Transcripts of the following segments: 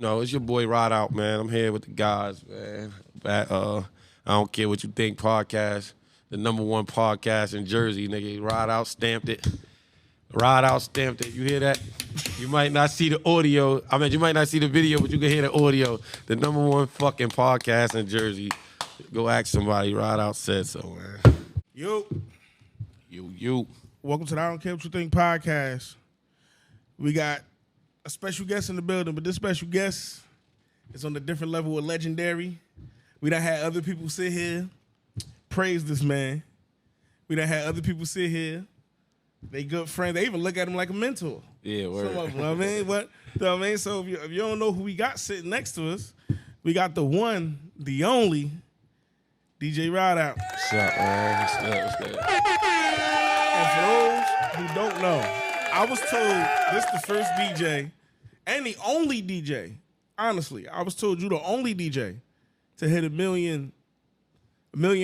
No, it's your boy Ride Out, man. I'm here with the guys, man. I don't care what you think podcast. The #1 podcast in Jersey, nigga. Ride Out stamped it. Ride Out stamped it. You hear that? You might not see the audio. I mean, you might not see the video, but you can hear the audio. The #1 fucking podcast in Jersey. Go ask somebody. Ride Out said so, man. Yo. You. Welcome to the I Don't Care What You Think podcast. We got a special guest in the building, but this special guest is on a different level of legendary. We done had other people sit here, praise this man. We done had other people sit here. They good friends. They even look at him like a mentor. Yeah, word. Some of them, you know what I mean? So if you don't know who we got sitting next to us, we got the one, the only, DJ Ryde out. What's up, man? What's good? And for those who don't know, I was told this the first DJ and the only DJ. Honestly, I was told you the only DJ to hit a million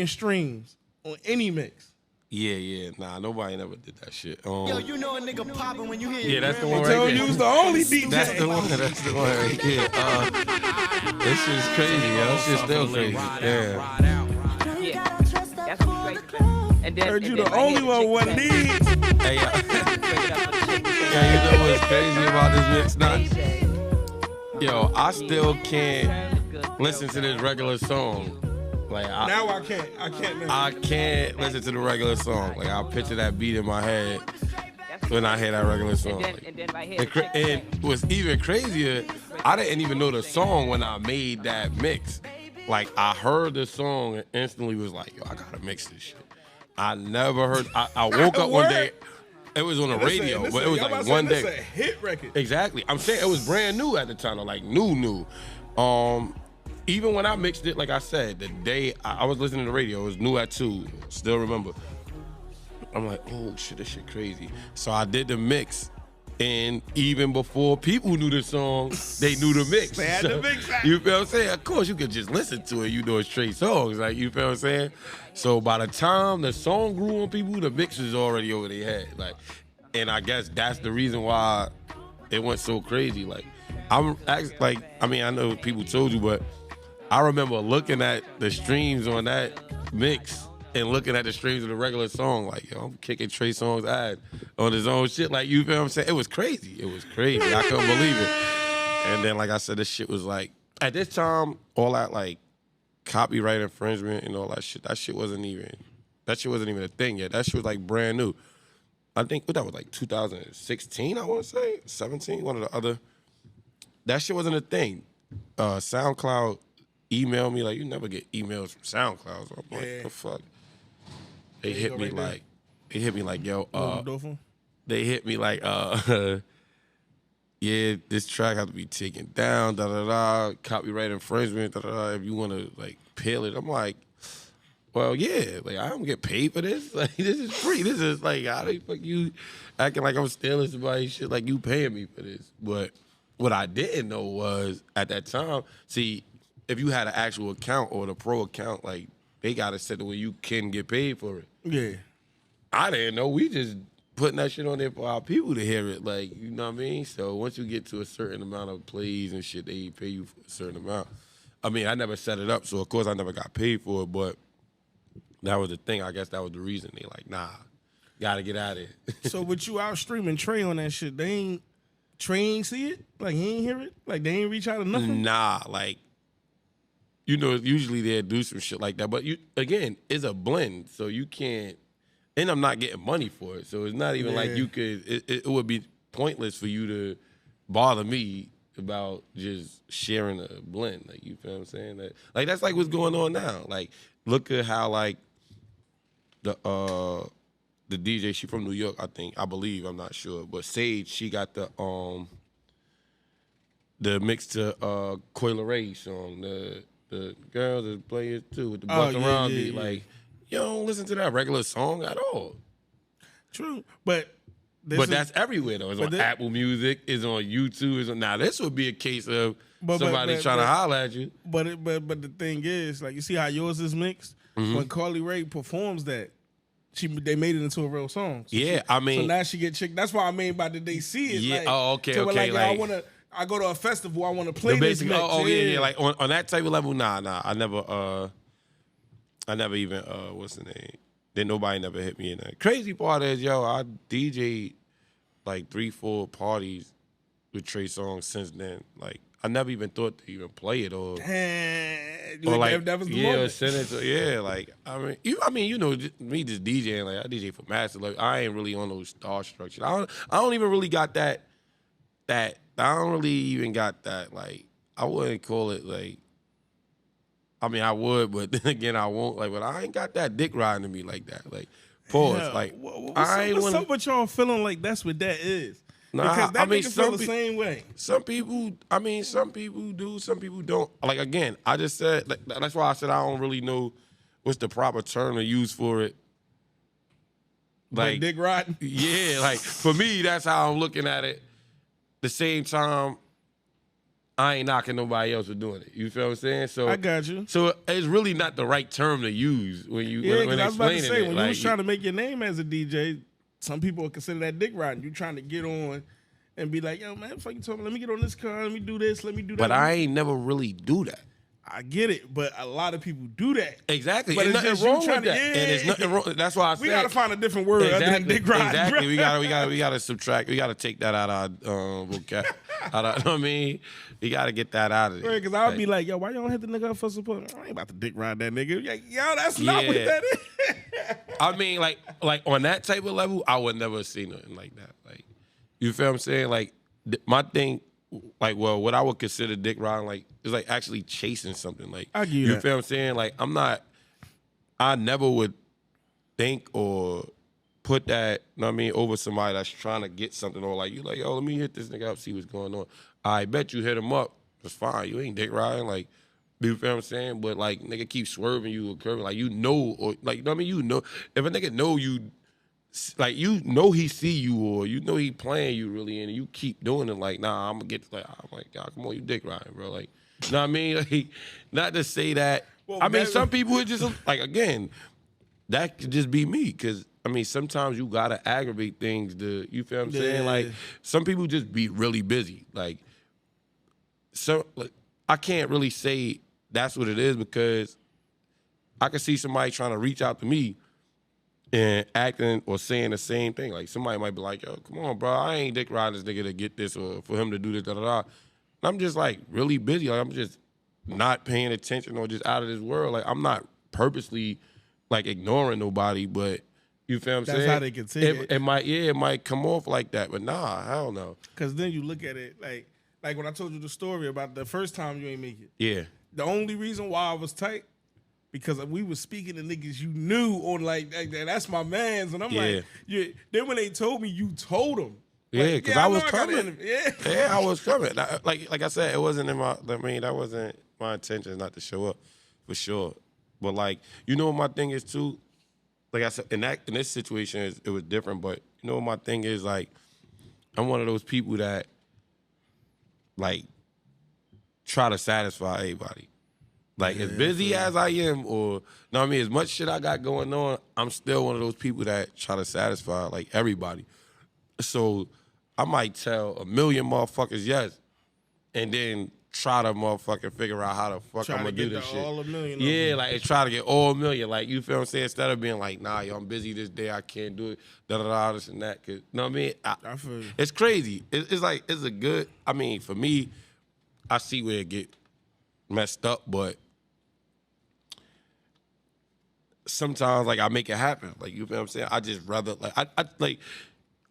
streams on any mix. Yeah. Nah, nobody never did that shit. Yo, you know a nigga popping when you hear Yeah, that's the one I right told there. you was the only DJ. That's the one right there. This shit's crazy, yo. This shit's still crazy. Yeah. That's crazy. And then, Heard you and the then only right here, one the with chick needs. Hey, yo. back. Yeah, you know what's crazy about this mix? Yo, I still can't listen to this regular song. Like Now I can't. I can't listen to the regular song. Like I picture that beat in my head when I hear that regular song. And then right here, the chick And what's even crazier, I didn't even know the song when I made that mix. Like I heard the song and instantly was like, yo, I gotta mix this shit. I never heard. I woke up one day. It was on the radio, but it was like one day. It's a hit record. Exactly. I'm saying it was brand new at the time, or like new. Even when I mixed it, like I said, the day I was listening to the radio, it was new at 2. Still remember. I'm like, oh shit, this shit crazy. So I did the mix, and even before people knew the song, they knew the mix. They had the mix. You feel what I'm saying? Of course, you could just listen to it. You know it's straight songs. Like, you feel what I'm saying? So by the time the song grew on people, the mix was already over their head. Like, and I guess that's the reason why it went so crazy. Like, I know people told you, but I remember looking at the streams on that mix and looking at the streams of the regular song, like, yo, I'm kicking Trey Songz' ass on his own shit. Like, you feel what I'm saying? It was crazy. I couldn't believe it. And then, like I said, this shit was like, at this time, all that, like, copyright infringement and all that shit wasn't even a thing yet. That shit was, like, brand new. I think, what that was, like, 2016, I want to say? 17, one of the other. That shit wasn't a thing. SoundCloud emailed me, like, you never get emails from SoundCloud. So I'm like, what the fuck? They hit me like, yo, they hit me like, yeah, this track has to be taken down, copyright infringement, if you want to, like, peel it. I'm like, well, yeah, like, I don't get paid for this. Like, this is free. This is, like, how the fuck you acting like I'm stealing somebody's shit, like, you paying me for this. But what I didn't know was, at that time, see, if you had an actual account or the pro account, like, they got it set the way you can get paid for it. Yeah. I didn't know. We just putting that shit on there for our people to hear it. Like, you know what I mean? So once you get to a certain amount of plays and shit, they pay you for a certain amount. I mean, I never set it up, so of course I never got paid for it, but that was the thing. I guess that was the reason. They like, nah, gotta get out of it. So with you out streaming Trey on that shit, Trey ain't see it? Like, he ain't hear it? Like, they ain't reach out or nothing? Nah, like, you know, usually they'll do some shit like that. But, again, it's a blend, so you can't, and I'm not getting money for it. So it's not even like you could, it would be pointless for you to bother me about just sharing a blend. Like, you feel what I'm saying? Like, that's like what's going on now. Like, look at how, like, the DJ, she from New York, I believe, I'm not sure. But Sage, she got the mix to Coi Leray song, the girls that play it too with the bust around beat. Like, you don't listen to that regular song at all. True, but that's everywhere though. It's on Apple Music, it's on YouTube. Now this would be a case of somebody trying to holler at you. But the thing is, like, you see how yours is mixed. When Coi Leray performs that, they made it into a real song. So yeah, so now she get chick. That's why I mean by did they see it? Yeah. Like, Oh, okay. So okay. like, I I go to a festival, I want to play this mix. Yeah. Like on that type of level, nah. I never even what's the name? Then nobody never hit me in that. Crazy part is, yo, I DJ'd like 3-4 parties with Trey Songz since then. Like I never even thought to even play it or like that was the moment. Send it to, like I mean, you know, me just DJing, like I DJ for Master. Like I ain't really on those star structures. I don't even really got that. I don't really even got that. Like I wouldn't call it like. I mean, I would, but then again, I won't. Like, but I ain't got that dick riding to me like that. Like, pause. Yeah. Like, what's up with y'all feeling like that's what that is? Nah, because that nigga feel the pe- same way. Some people do, some people don't. Like, again, I just said, that's why I said I don't really know what's the proper term to use for it. Like dick riding? Yeah, like, for me, that's how I'm looking at it. The same time, I ain't knocking nobody else for doing it. You feel what I'm saying? So I got you. So it's really not the right term to use when you when I was about to say, it. when you was trying to make your name as a DJ, some people would consider that dick riding. You trying to get on and be like, yo, man, fucking told me, let me get on this car, let me do this, let me do that. But I ain't never really do that. I get it, but a lot of people do that. Exactly. But there's nothing wrong with that. Yeah. And there's nothing wrong. That's why I said we gotta find a different word other than dick riding. Exactly. Bro. We gotta subtract. We gotta take that out of our vocab. You know what I mean? We gotta get that out of there. Because I would be like, yo, why y'all hit the nigga up for support? I ain't about to dick ride that nigga. Like, yo, that's not what that is. I mean, like on that type of level, I would never see nothing like that. Like, you feel what I'm saying? Like, my thing, like, well, what I would consider dick riding, like, is like actually chasing something. Like, I get you feel what I'm saying? Like, I never would think or put that, you know what I mean, over somebody that's trying to get something, or like, you like, yo, let me hit this nigga up, see what's going on. I bet you hit him up. That's fine. You ain't dick riding. Like, you feel what I'm saying? But, like, nigga keep swerving you or curving. Like, you know, or, like, you know what I mean? You know, if a nigga know you, like, you know he see you, or you know he playing you really, and you keep doing it, like, nah, I'm gonna get, like, I'm like, God, come on, you dick riding, bro. Like, you know what I mean? Like, not to say that. Well, I mean, some people would just, like, again, that could just be me, because, I mean, sometimes you gotta aggravate things to, you feel what I'm saying? Like, some people just be really busy. Like, so, like, I can't really say that's what it is, because I can see somebody trying to reach out to me and acting or saying the same thing. Like, somebody might be like, yo, come on, bro, I ain't dick riding this nigga to get this or for him to do this, da-da-da. And I'm just, like, really busy. Like, I'm just not paying attention or just out of this world. Like, I'm not purposely, like, ignoring nobody, but you feel what I'm saying? That's how they can see it. It might come off like that, but nah, hell no. Because then you look at it, like when I told you the story about the first time you ain't make it. Yeah. The only reason why I was tight, because we was speaking to niggas you knew on like that's my mans, and I'm like, yeah. Then when they told me, you told them. Yeah, because I was coming. Yeah, I was coming. Like I said, it wasn't in my. I mean, that wasn't my intention not to show up, for sure. But like, you know what my thing is too. Like I said, in this situation, it was different. But you know what my thing is, like, I'm one of those people that, like, try to satisfy everybody. Like, as busy as I am, or, you know what I mean, as much shit I got going on, I'm still one of those people that try to satisfy, like, everybody. So I might tell a million motherfuckers yes, and then try to motherfucking figure out how the fuck I'm gonna do this shit. All a million. Yeah, like, try to get all a million. Like, you feel what I'm saying? Instead of being like, nah, yo, I'm busy this day, I can't do it, da-da-da, this and that. Cause, you know what I mean? I feel you. It's crazy. It's like, it's a good, I mean, for me, I see where it get messed up, but sometimes, like, I make it happen. Like, you feel what I'm saying? I just rather, like,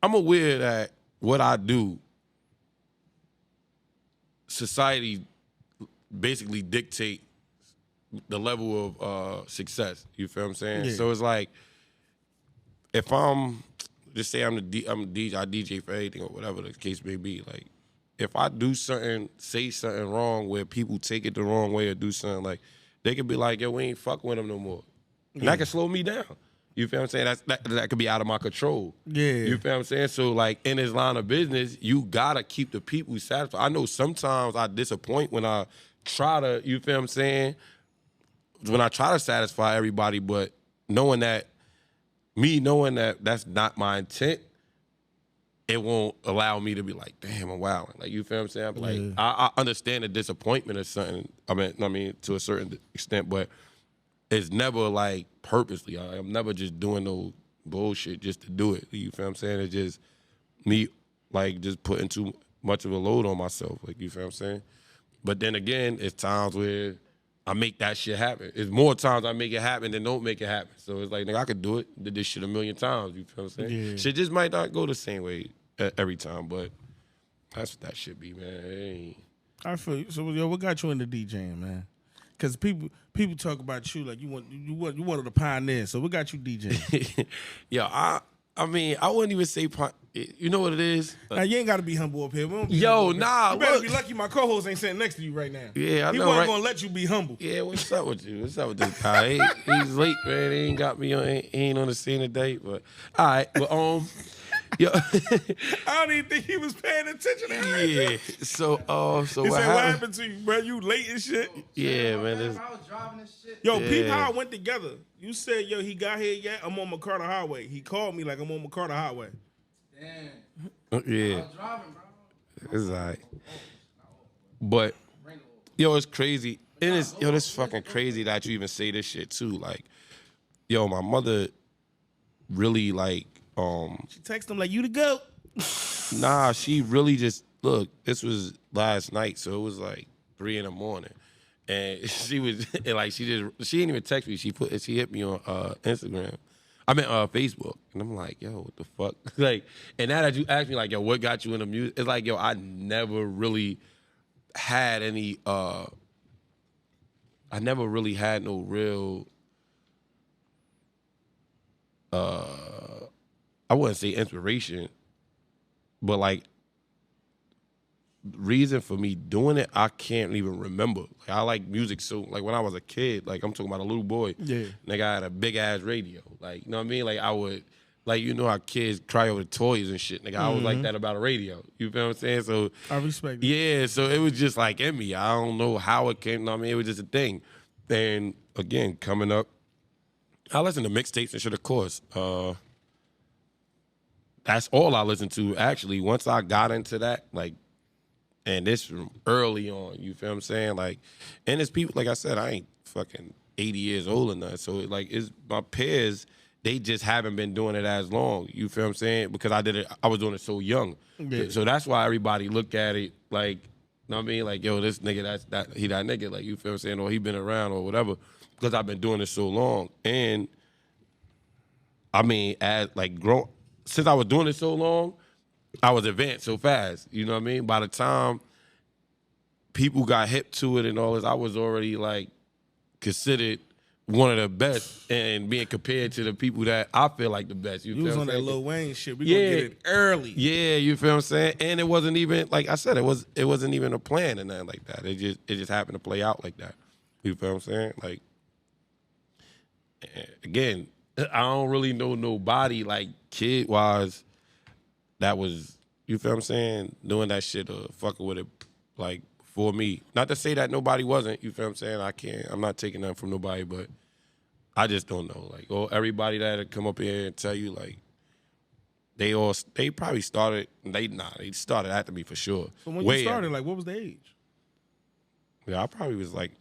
I'm aware that what I do, society basically dictate the level of success. You feel what I'm saying? Yeah. So it's like, if I'm, just say I'm a DJ, I DJ for anything or whatever the case may be. Like, if I do something, say something wrong where people take it the wrong way or do something, like, they could be like, yo, we ain't fucking with them no more. And that can slow me down. You feel what I'm saying? That could be out of my control. Yeah. You feel what I'm saying? So, like, in this line of business, you gotta keep the people satisfied. I know sometimes I disappoint when I try to, you feel what I'm saying? When I try to satisfy everybody, but knowing that that's not my intent, it won't allow me to be like, damn, I'm wilding. Like, you feel what I'm saying? Like, I understand the disappointment or something. I mean, to a certain extent, but it's never like purposely. I'm never just doing no bullshit just to do it. You feel what I'm saying? It's just me, like, just putting too much of a load on myself. Like, you feel what I'm saying? But then again, it's times where I make that shit happen. It's more times I make it happen than don't make it happen. So it's like, nigga, I could do it. Did this shit a million times. You feel what I'm saying? Yeah. Shit just might not go the same way every time, but that's what that should be, man. I feel you. So, yo, what got you into DJing, man? Because people talk about you like you one of the pioneers. So what got you DJing? Yo, I mean, I wouldn't even say, you know what it is? Now, you ain't got to be humble up here. We don't be Yo, humble up here. nah, You better look. be lucky my co-host ain't sitting next to you right now. Yeah, I he know, wasn't right? gonna let you be humble. Yeah, what's up with you? What's up with this guy? He's late, man. He ain't got me on. He ain't on the scene today. But all right, but yo, I don't even think he was paying attention to that. yeah. So He said, what happened to you, bro? You late and shit? Yeah, man. I was driving this shit. Yo, Yeah. peep how I went together. You said, yo, he got here yet? I'm on McCarter Highway. He called me like I'm on McCarter Highway. Damn. Yeah, I was driving, bro. it's all right. But yo, it's crazy. This fucking crazy that you even say this shit too. Like, yo, my mother really like. She texted him like, you to go. Nah, she really just look. This was last night, so it was like 3 a.m, and she was and like she didn't even text me. She hit me on Instagram. I mean Facebook, and I'm like, yo, what the fuck? Like, and now that you ask me, like, yo, what got you into music? It's like, yo, I never really had any. I never really had no real. I wouldn't say inspiration, but like reason for me doing it, I can't even remember. Like, I like music so like when I was a kid, like I'm talking about a little boy. Yeah. Nigga, I had a big ass radio. Like, you know what I mean? Like I would like you know how kids cry over toys and shit. Nigga, I was like that about a radio. You feel what I'm saying? So I respect it. yeah, so it was just like in me. I don't know how it came. You know what I mean, it was just a thing. And again, coming up, I listen to mixtapes and shit, of course. That's all I listened to, actually. Once I got into that, like, and this from early on, you feel what I'm saying? Like, and it's people, like I said, I ain't fucking 80 years old or nothing. So, like, it's my peers, they just haven't been doing it as long. You feel what I'm saying? Because I was doing it so young. Yeah. So that's why everybody look at it like, you know what I mean? Like, yo, this nigga, he that nigga. Like, you feel what I'm saying? Or he been around or whatever. Because I've been doing it so long. And, I mean, since I was doing it so long, I was advanced so fast. You know what I mean? By the time people got hip to it and all this, I was already like considered one of the best and being compared to the people that I feel like the best. You You feel was what on I'm that saying? Lil Wayne shit. We gonna get it early. Yeah, you feel what I'm saying? And it wasn't even like I said, it wasn't even a plan and nothing like that. It just happened to play out like that. You feel what I'm saying? Like, again, I don't really know nobody like kid wise that was, you feel what I'm saying, doing that shit or fucking with it like for me. Not to say that nobody wasn't, you feel what I'm saying? I'm not taking nothing from nobody, but I just don't know. Like, everybody that'll come up here and tell you like they probably started, they started after me for sure. So when you started, like, what was the age? Yeah, I probably was like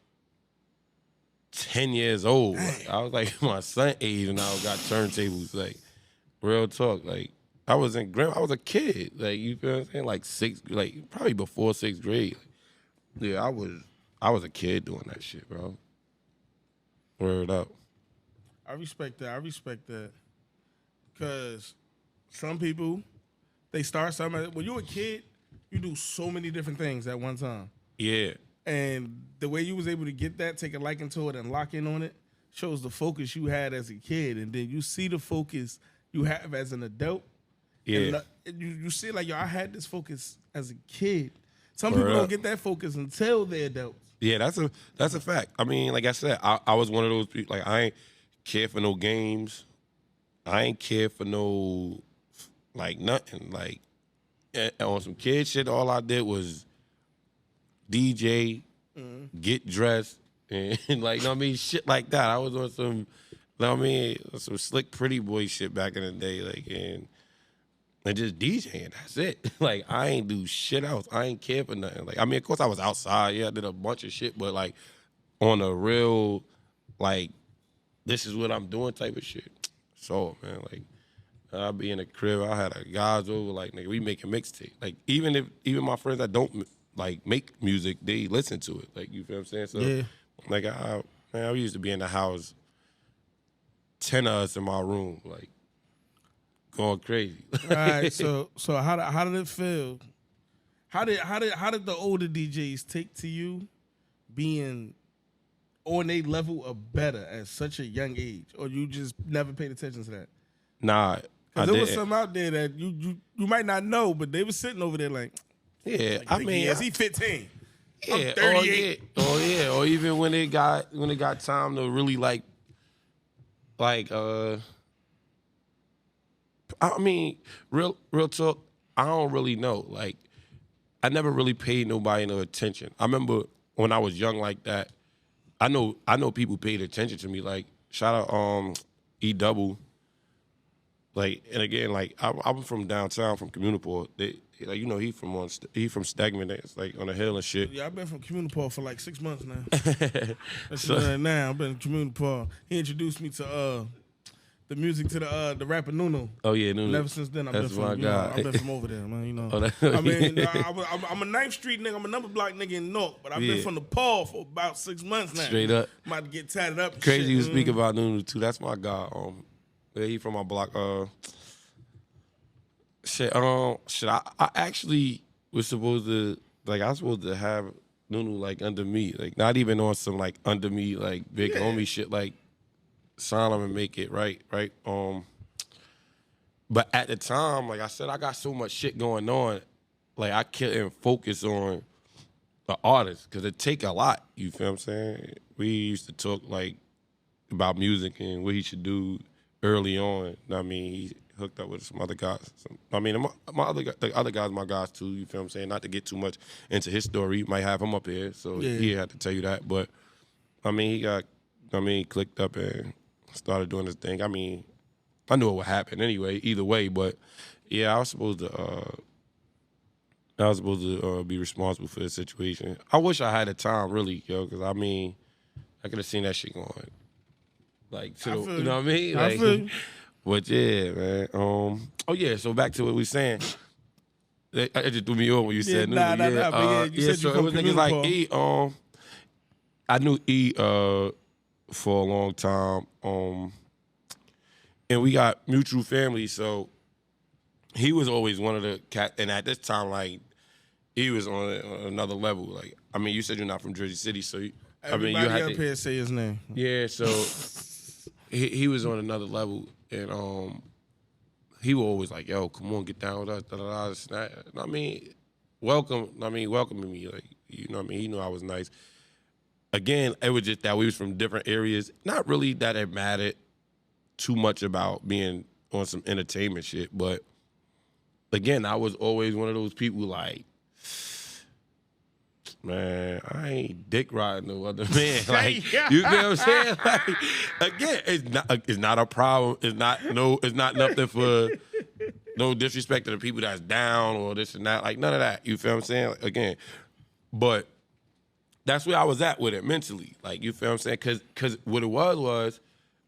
10 years old. Like, I was like my son age and I got turntables. Like, real talk. Like, I was a kid. Like, you feel what I'm saying? Like probably before 6th grade. Yeah, I was a kid doing that shit, bro. Word up. I respect that. Because some people, they start something. When you're a kid, you do so many different things at one time. Yeah. And the way you was able to get that, take a liking to it, and lock in on it, shows the focus you had as a kid. And then you see the focus you have as an adult. Yeah. And you see, like, yo, I had this focus as a kid. Some people don't get that focus until they're adults. Yeah, that's a fact. I mean, like I said, I was one of those people. Like, I ain't care for no games. I ain't care for no, like, nothing. Like, on some kid shit, all I did was DJ, get dressed, and like, you know what I mean? Shit like that. I was on some, you know what I mean? Some slick pretty boy shit back in the day. Like, and and just DJing. That's it. Like, I ain't do shit else. I ain't care for nothing. Like, I mean, of course I was outside. Yeah, I did a bunch of shit, but like on a real, like, this is what I'm doing type of shit. So, man, like, I'll be in the crib. I had a guys over, like, nigga, we making mixtape. Like, even my friends that don't like make music, they listen to it. Like, you feel what I'm saying? So, Yeah. like, I used to be in the house, 10 of us in my room, like, going crazy. All right, so how did it feel? How did the older DJs take to you being on a level of better at such a young age, or you just never paid attention to that? Nah, Because there was some out there that you might not know, but they was sitting over there like, yeah, I mean, is he 15? Yeah, I'm 38. Or even when it got time to really like, I mean, real talk, I don't really know. Like, I never really paid nobody no attention. I remember when I was young like that, I know people paid attention to me. Like, shout out E Double. Like, and again, like, I'm from downtown, from Communiport. Like, you know, he from Stegman. It's like on the hill and shit. Yeah, I've been from Communiport for like 6 months now. So, now I've been in Communiport. He introduced me to the music to the rapper Nuno. oh yeah, no, And ever since then, I've been from over there, man. You know, Oh, I mean, I'm a 9th Street nigga. I'm a number block nigga in North, but I've been from the Paul for about 6 months now. Straight up. I'm about to get tatted up. And Crazy shit, you speak about Nunu too. That's my guy. Yeah, he from my block. I actually was supposed to, like, I was supposed to have Nunu like under me, like not even on some like under me like big homie shit, like sign him and make it right. But at the time, like I said, I got so much shit going on, like I couldn't focus on the artist because it take a lot. You feel what I'm saying? We used to talk like about music and what he should do early on. I mean, he hooked up with some other guys. The other guys, my guys too. You feel what I'm saying? Not to get too much into his story, you might have him up here, so he had to tell you that. But I mean, he clicked up and started doing his thing. I mean, I knew it would happen anyway, either way. But yeah, I was supposed to be responsible for the situation. I wish I had the time, really, yo, because I mean, I could have seen that shit going. Like, you know what I mean? Like, I feel you. But yeah, man. Oh yeah. So back to what we were saying. It just threw me off when you said Nunu. But you said you so it from was niggas like Communiport. E. I knew E. For a long time. And we got mutual family, so he was always one of the cat. And at this time, like, he was on another level. Like, I mean, you said you're not from Jersey City, so Everybody you had up here say his name. Yeah, so he was on another level, and he was always like, "Yo, come on, get down with us." This and that. And I mean, welcoming me, like, you know what I mean. He knew I was nice. Again, it was just that we was from different areas. Not really that it mattered too much about being on some entertainment shit, but again, I was always one of those people like, man, I ain't dick riding no other man. Like, you know what I'm saying? Like, again, it's not a problem. It's not nothing for no disrespect to the people that's down or this and that. Like, none of that. You feel what I'm saying? Like, again, but that's where I was at with it mentally. Like, you feel what I'm saying? Because what it was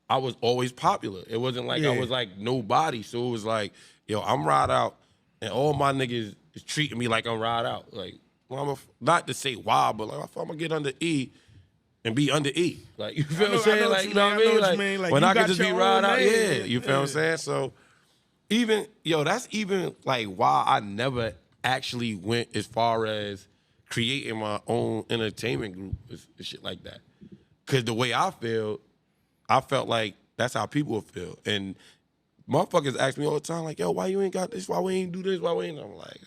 I was always popular. It wasn't like I was like nobody. So it was like, yo, I'm Ryde out, and all my niggas is treating me like I'm Ryde out. Like, well, not to say why, but like, if I'm gonna get under E and be under E, like, you feel what I'm saying? Like, you know what I mean? Like, when I could just be Ryde out, you feel what I'm saying? So that's even like why I never actually went as far as creating my own entertainment group and shit like that. Cause the way I felt like that's how people feel. And motherfuckers ask me all the time, like, yo, why you ain't got this? Why we ain't do this? Why we ain't? I'm like,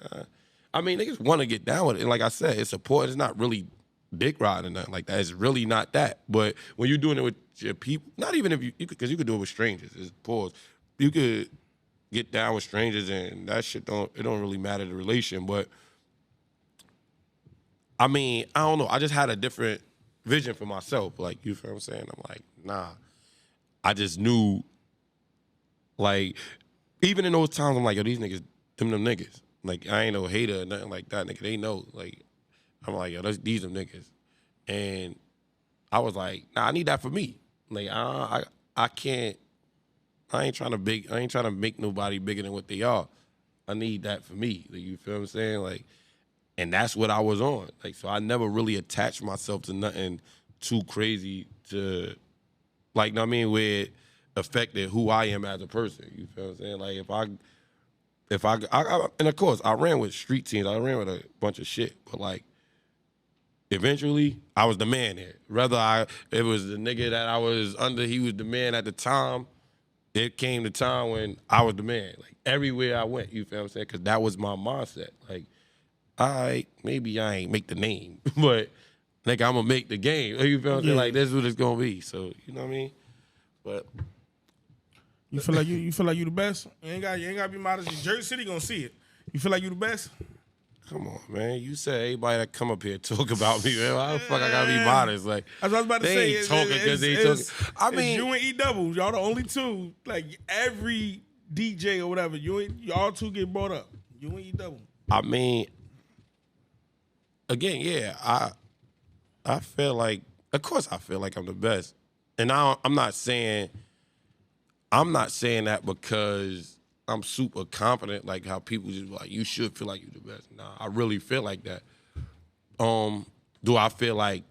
I mean, niggas want to get down with it. And like I said, it's support. It's not really dick riding or nothing like that. It's really not that. But when you're doing it with your people, not even if because you could do it with strangers. It's pause. You could get down with strangers and that shit don't really matter the relation. But I mean, I don't know. I just had a different vision for myself. Like, you feel what I'm saying? I'm like, nah. I just knew, like, even in those times, I'm like, yo, these niggas them niggas. Like, I ain't no hater or nothing like that, nigga. They know. Like, I'm like, yo, these them niggas. And I was like, nah, I need that for me. Like, I can't, I ain't trying to make nobody bigger than what they are. I need that for me. Like, you feel what I'm saying? Like, and that's what I was on. Like, so I never really attached myself to nothing too crazy to, like, know what I mean, where it affected who I am as a person. You feel what I'm saying? Like, if I and of course, I ran with street teams. I ran with a bunch of shit. But, like, eventually, I was the man there. Whether it was the nigga that I was under, he was the man at the time. It came the time when I was the man. Like, everywhere I went, you feel what I'm saying? Because that was my mindset. Like, all right, maybe I ain't make the name, but, like, I'm going to make the game. You feel what I'm saying? Like, that's what it's going to be. So, you know what I mean? But You feel like you the best? You ain't gotta be modest. Jersey City gonna see it. You feel like you the best? come on, man. You said everybody that come up here talk about me, man. Why the fuck I gotta be modest? Like, That's what I was about to they say. ain't talking because they talking. I mean, you and E-Double, y'all the only two. Like, every DJ or whatever, y'all two get brought up. You and E-Double. I mean, again, yeah, I feel like, of course, I feel like I'm the best, and I'm not saying that because I'm super confident, like how people just like, you should feel like you're the best. Nah, I really feel like that. Do I feel like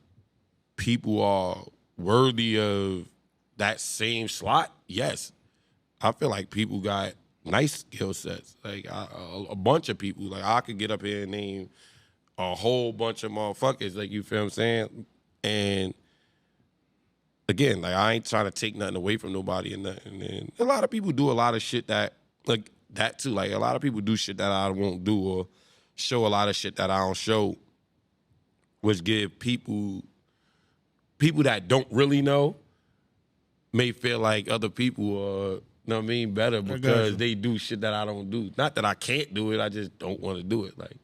people are worthy of that same slot? Yes. I feel like people got nice skill sets. Like, a bunch of people. Like, I could get up here and name a whole bunch of motherfuckers. Like, you feel what I'm saying? And again, like, I ain't trying to take nothing away from nobody and nothing. And a lot of people do a lot of shit that, like, that too. Like, a lot of people do shit that I won't do or show a lot of shit that I don't show, which give people that don't really know may feel like other people are, you know what I mean, better because they do shit that I don't do. Not that I can't do it, I just don't want to do it. Like,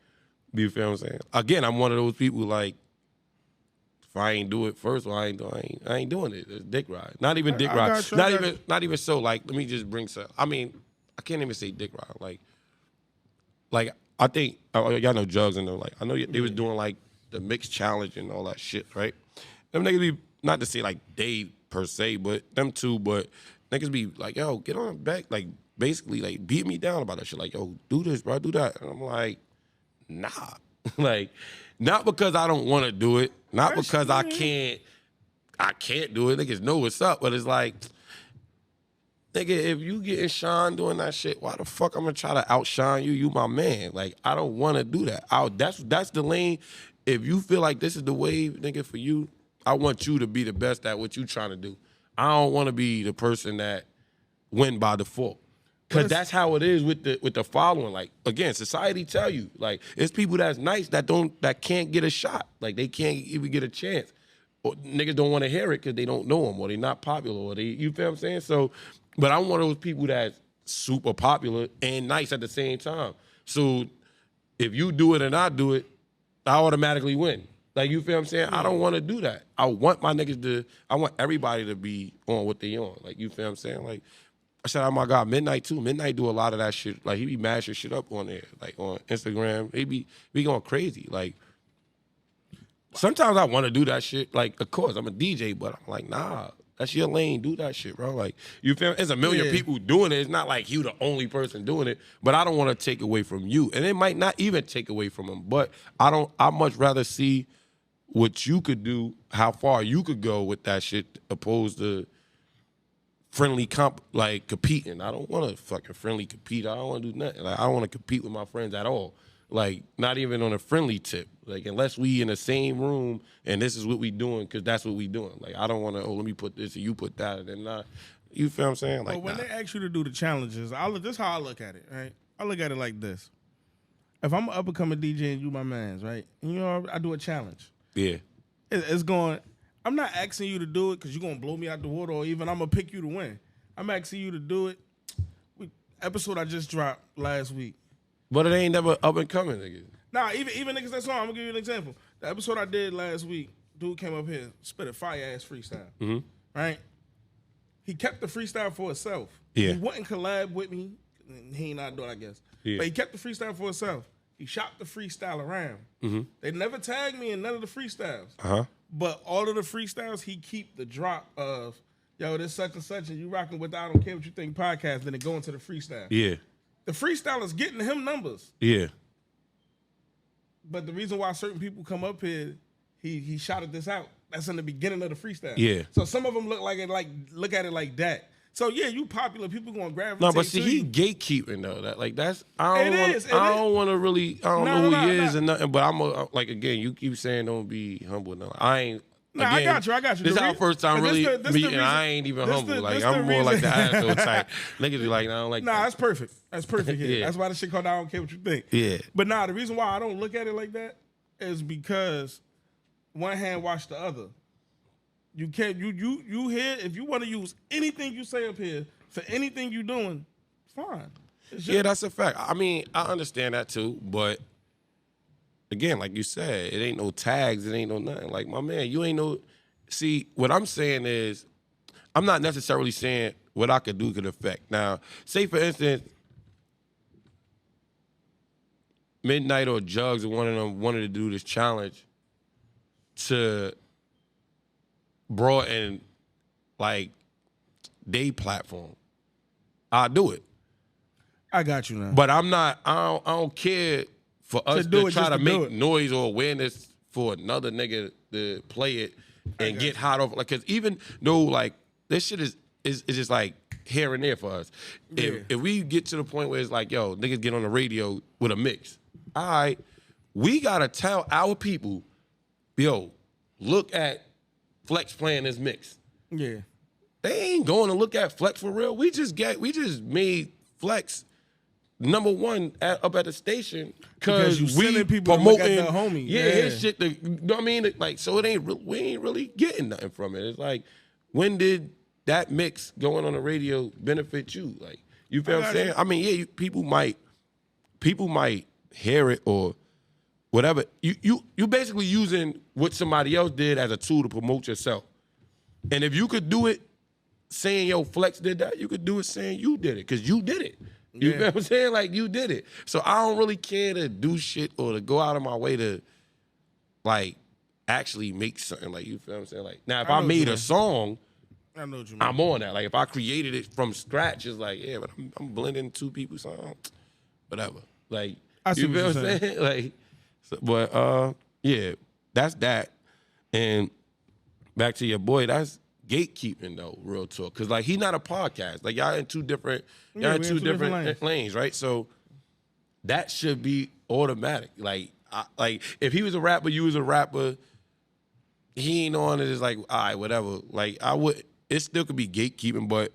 you feel what I'm saying? Again, I'm one of those people, like, if I ain't do it first, well, I ain't doing it. It's dick ride. Not even dick ride. Not even so. Like, let me just bring some. I mean, I can't even say dick ride. Like I think y'all know Jugs and them. Like, I know they was doing like the mix challenge and all that shit, right? Them niggas be, not to say like they per se, but them two. But niggas be like, yo, get on back. Like, basically, like, beat me down about that shit. Like, yo, do this, bro, do that. And I'm like, nah. Like, not because I don't want to do it, not because I can't do it. Niggas know what's up, but it's like, nigga, if you getting shine doing that shit, why the fuck I'm gonna try to outshine you? You my man. Like, I don't want to do that. That's the lane. If you feel like this is the wave, nigga, for you, I want you to be the best at what you trying to do. I don't want to be the person that win by default. Cause that's how it is with the following. Like, again, society tell you, like, it's people that's nice that can't get a shot. Like, they can't even get a chance. Or niggas don't want to hear it because they don't know them or they not popular or you feel what I'm saying? So, but I'm one of those people that's super popular and nice at the same time. So if you do it and I do it, I automatically win. Like, you feel what I'm saying? I don't want to do that. I want everybody to be on what they on. Like, you feel what I'm saying? Like, shout out my guy Midnight too. Midnight do a lot of that shit. Like, he be mashing shit up on there, like on Instagram. He be going crazy. Like, sometimes I want to do that shit. Like, of course, I'm a DJ, but I'm like, nah, that's your lane. Do that shit, bro. Like, you feel me? There's a million people doing it. It's not like you the only person doing it. But I don't want to take away from you, and it might not even take away from them. But I much rather see what you could do, how far you could go with that shit, opposed to friendly competing. I don't want to fucking friendly compete. I don't want to do nothing. Like, I don't want to compete with my friends at all. Like, not even on a friendly tip. Like, unless we in the same room and this is what we doing, because that's what we doing. Like, I don't want to, let me put this and you put that and then not. You feel what I'm saying? Like, but when they ask you to do the challenges, this is how I look at it, right? I look at it like this. If I'm an up-and-coming DJ and you my mans, right? And, you know, I do a challenge. Yeah. It's going, I'm not asking you to do it because you're going to blow me out the water or even I'm going to pick you to win. I'm asking you to do it. Episode I just dropped last week. But it ain't never up and coming, nigga. Nah, even niggas that's on, I'm gonna give you an example. The episode I did last week, dude came up here, spit a fire-ass freestyle. Mm-hmm. Right? He kept the freestyle for himself. Yeah. He wouldn't collab with me. he ain't not doing, I guess. Yeah. But he kept the freestyle for himself. He shopped the freestyle around. Mm-hmm. They never tagged me in none of the freestyles. Uh-huh. But all of the freestyles, he keep the drop of, yo, this such and such, and you rocking with the I Don't Care What You Think podcast, then it go into the freestyle. Yeah. The freestyle is getting him numbers. Yeah. But the reason why certain people come up here, he shouted this out. That's in the beginning of the freestyle. Yeah. So some of them look at it like that. So yeah, you popular. People gonna gravitate. No, but see, to he you. gatekeeping though. I don't want to really. I don't No, know no, who he no, is no. and nothing. But like again, you keep saying don't be humble. No, I ain't. No, again, I got you. This is our first time and really this the meeting. reason- I ain't even this humble. the- Like this I'm the more like the reason- asshole type. Niggas be like, I don't like Nah, that. that's perfect. That's perfect. Here. Yeah. That's why the shit called I Don't Care What You Think. Yeah. But nah, the reason why I don't look at it like that is because one hand wash the other. You can't. You here. If you want to use anything you say up here for anything you doing, fine. It's Yeah, that's a fact. I mean, I understand that too, but again, like you said, it ain't no tags, it ain't no nothing. Like, my man, you ain't no. See, what I'm saying is, I'm not necessarily saying what I could do could affect. Now, say for instance, Midnight or Jugs or one of them wanted to do this challenge to broaden, like, they platform. I'll do it. I got you now. But I'm not. I don't care for us do to it try just to to do make it. noise or awareness for another nigga to play it and get hot off. Like, cause even though like this shit is just like here and there for us. If we get to the point where it's like, yo, niggas get on the radio with a mix, all right, we gotta tell our people, yo, look at Flex playing this mix. Yeah. They ain't going to look at Flex for real. We just made Flex number one up at the station Because you we sending people to look at promoting the homie. Yeah, Yeah. his shit. You know what I mean? Like, so it ain't. We ain't really getting nothing from it. It's like, when did that mix going on the radio benefit you? Like, you feel what I'm saying? I mean, yeah, people might hear it or whatever. You basically using what somebody else did as a tool to promote yourself. And if you could do it saying, yo, Flex did that, you could do it saying you did it, because you did it. You Yeah. know what I'm saying? Like, you did it. So I don't really care to do shit or to go out of my way to, like, actually make something. Like, you feel what I'm saying? Like, now, if I I know what made you a mean. song, I know what you mean. I'm on that. Like, if I created it from scratch, it's like, yeah, but I'm blending two people's song, whatever. Like, I see you what feel you're what I'm saying? Like, so, but yeah, that's that. And back to your boy, that's gatekeeping though, real talk. Cause like, he not a podcast. Like, y'all in two different lanes, right? So that should be automatic. Like, if he was a rapper, you was a rapper, he ain't on it. It's like, all right, whatever. Like, it still could be gatekeeping, but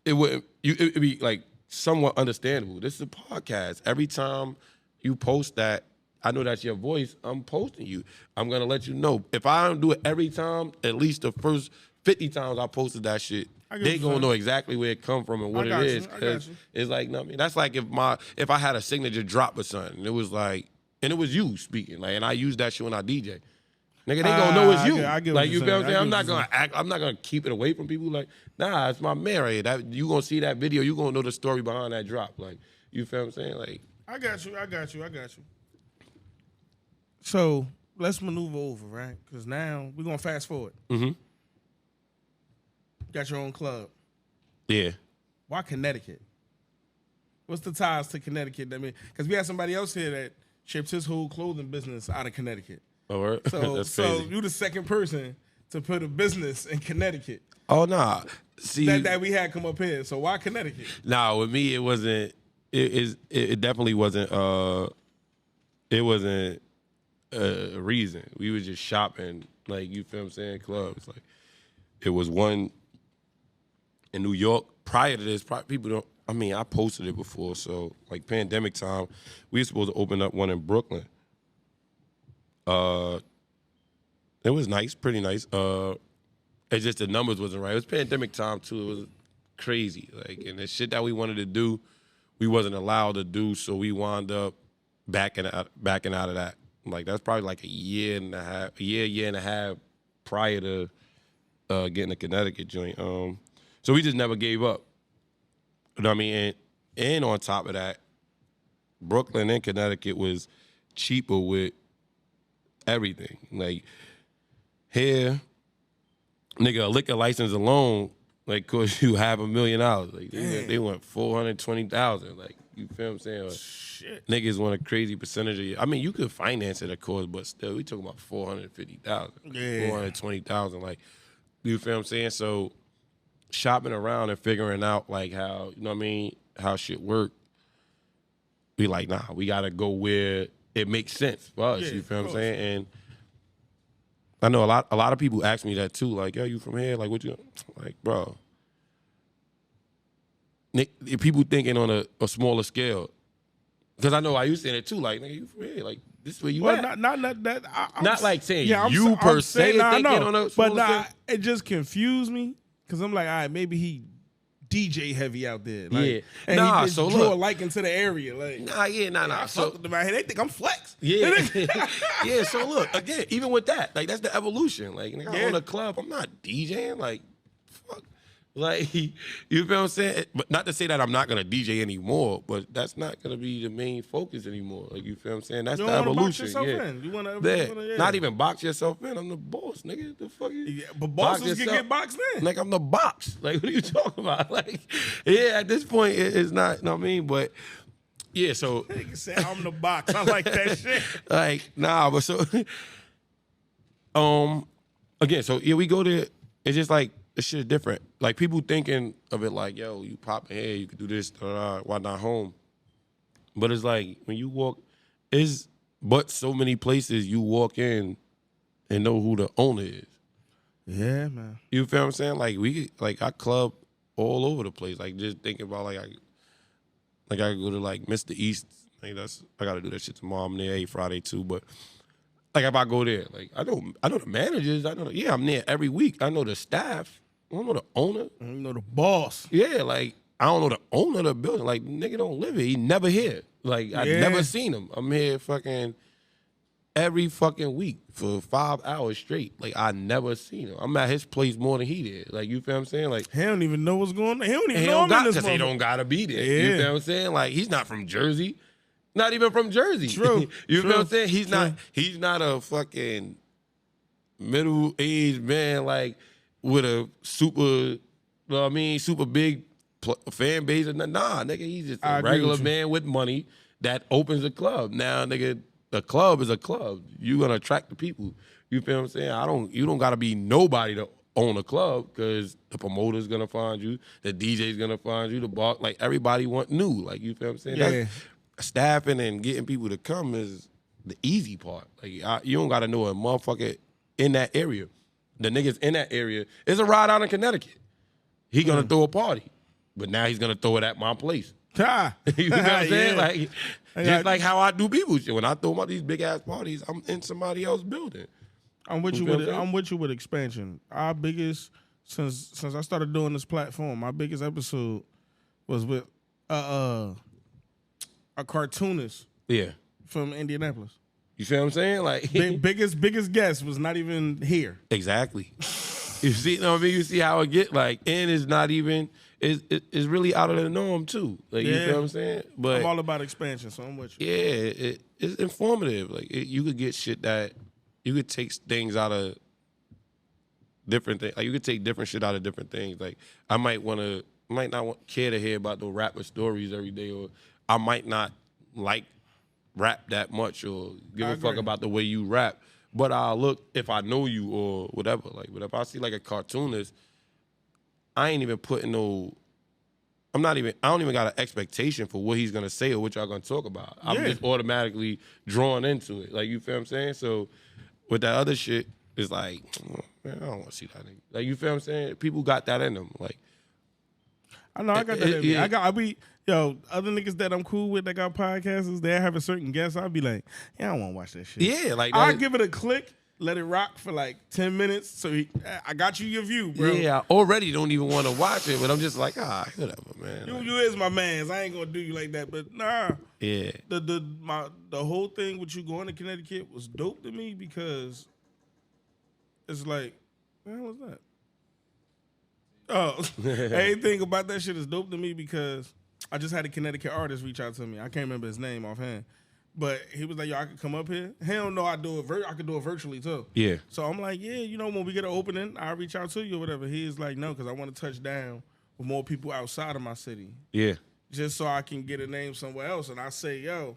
it'd be like somewhat understandable. This is a podcast. Every time you post that, I know that's your voice, I'm posting you. I'm going to let you know. If I don't do it every time, at least the first 50 times I posted that shit, they going to know exactly where it come from and what it is. I got Cause you. it's like, no, I mean, that's like if I had a signature drop or something, it was like, and it was you speaking, like, and I used that shit when I DJ. Nigga, they gonna know it's you. I get what Like, you you're feel what I'm saying. saying? I'm not gonna keep it away from people. Like, nah, it's my man right here. That you gonna see that video, you gonna know the story behind that drop. Like, you feel what I'm saying? Like, I got you. So let's maneuver over, right? Because now we're gonna fast forward. mm-hmm. Got your own club. Yeah. Why Connecticut? What's the ties to Connecticut? I mean, because we had somebody else here that shipped his whole clothing business out of Connecticut. Oh, right? So, That's so crazy. you the second person to put a business in Connecticut Oh, nah. See, that we had come up here. So why Connecticut? nah, with me, it wasn't, it definitely wasn't, it wasn't a reason. We was just shopping, like, you feel what I'm saying, clubs. Like, it was one in New York. Prior to this, people don't, I mean, I posted it before, so, like, pandemic time, we were supposed to open up one in Brooklyn. It was nice, pretty nice. It's just the numbers wasn't right. It was pandemic time, too. It was crazy. Like, and the shit that we wanted to do, we wasn't allowed to do, so we wound up backing out of that. Like, that's probably like a year and a half prior to getting a Connecticut joint. So we just never gave up. You know what I mean? And on top of that, Brooklyn and Connecticut was cheaper with everything. Like here, nigga, a liquor license alone, like, cost you $500,000. Like they want $420,000. Like, you feel what I'm saying? Like, Shit. niggas want a crazy percentage of it. I mean, you could finance it, of course, but still, we talking about $450,000, Yeah. $420,000. Like, you feel what I'm saying? So, shopping around and figuring out like how, you know what I mean, how shit work. We like, nah, we gotta go where it makes sense for us. Yeah, You feel of what I'm course. saying? And I know a lot of people ask me that too. Like, yo, you from here? Like, what you like, bro? Nick, people thinking on a smaller scale. Because I know I used to say it too. Like, nigga, you from here? Like, this is where you Well, at? not that. Not like saying I'm you s- per I'm se saying, nah, thinking no. on a But smaller nah, scale. it just confused me because I'm like, all right, maybe he DJ heavy out there. Like, Yeah. and Nah, he just so drew look. a liking to the area. Like, Nah. I So fuck with them out here. They think I'm flex. yeah, yeah. So look, again, even with that, like that's the evolution. Like, nigga, I Yeah. own a club. I'm not DJing. Like, fuck. Like, you feel what I'm saying? But not to say that I'm not gonna DJ anymore, but that's not gonna be the main focus anymore. Like, you feel what I'm saying? That's You the don't wanna box evolution. yourself Yeah. in. You wanna, Yeah. Not even box yourself in. I'm the boss, nigga. The fuck you? Yeah, but Box bosses can yourself. get boxed in. Like, I'm the box. Like, what are you talking about? Like, yeah, at this point, it's not, you know what I mean? But, yeah, so, Nigga said I'm the box. I like that shit. like, nah, but so, again, so, yeah, we go there. It's just like, the shit is different. Like, people thinking of it like, yo, you pop in here, you could do this, why not home? But it's like, when you walk, but so many places you walk in and know who the owner is. Yeah, man. You feel what I'm saying? Like I club all over the place. Like, just thinking about I go to like Mr. East. Like, I gotta do that shit tomorrow. I'm there Friday too. But like, if I go there, like I know the managers. I'm there every week. I know the staff. I don't know the owner. You know the boss. Yeah, like I don't know the owner of the building. Like, nigga don't live here. He never here. Like, I Yeah. never seen him. I'm here fucking every fucking week for 5 hours straight. Like, I never seen him. I'm at his place more than he did. Like, you feel what I'm saying? Like, He don't even know what's going on. He don't even he know don't I'm got in this because he motherfucker. don't gotta be there. Yeah. You feel what I'm saying? Like, he's not from Jersey. Not even from Jersey. True. You True. feel what I'm saying? True. He's not a fucking middle-aged man like with a super, you know what I mean, super big fan base. Nah, nigga, he's just I a agree regular with you. man with money that opens a club. Now, nigga, a club is a club. You gonna attract the people. You feel what I'm saying? You don't gotta be nobody to own a club because the promoter's gonna find you, the DJ's gonna find you, the bar, like everybody want new. Like, you feel what I'm saying? Yeah. That's, staffing and getting people to come is the easy part. Like, you don't gotta know a motherfucker in that area. The niggas in that area is a ride out in Connecticut. He gonna throw a party, but now he's gonna throw it at my place. Ah. You know what I'm saying? Yeah. Like, just like how I do people shit. When I throw these big ass parties, I'm in somebody else's building. I'm with You you feel with what I'm it. saying? I'm with you with expansion. Our biggest since I started doing this platform, my biggest episode was with a cartoonist Yeah. from Indianapolis. You feel what I'm saying? Like, biggest guest was not even here. exactly. You see, you know what I mean? You see how it get like, and it's not even, it's really out of the norm too. Like, you Yeah. feel what I'm saying? But I'm all about expansion, so I'm with you. yeah, it's informative. Like, you could get shit that, you could take things out of different things. Like, you could take different shit out of different things. Like, I might not care to hear about the rapper stories every day, or I might not like rap that much or give I a fuck agree. about the way you rap. But I'll look if I know you or whatever. Like, but if I see like a cartoonist, I ain't even putting no. I don't even got an expectation for what he's gonna say or what y'all gonna talk about. I'm Yeah. just automatically drawn into it. Like, you feel what I'm saying? So with that other shit, it's like, man, I don't want to see that nigga. Like, you feel what I'm saying? People got that in them. Like, I know I got that. Yeah. Other niggas that I'm cool with that got podcasts, they have a certain guest. I'll be like, yeah, I don't want to watch that shit. yeah, like I'll that. give it a click, let it rock for like 10 minutes. So I got you your view, bro. Yeah, I already don't even want to watch it, but I'm just like, whatever, man. Like, You is my mans. I ain't gonna do you like that, but nah. yeah. The whole thing with you going to Connecticut was dope to me because it's like, man, what's that? Oh, everything about that shit is dope to me because I just had a Connecticut artist reach out to me. I can't remember his name offhand. But he was like, yo, I could come up here. Hell no, I could do it virtually too. Yeah. So I'm like, yeah, you know, when we get an opening, I'll reach out to you or whatever. He's like, no, because I want to touch down with more people outside of my city. Yeah. Just so I can get a name somewhere else. And I say, yo,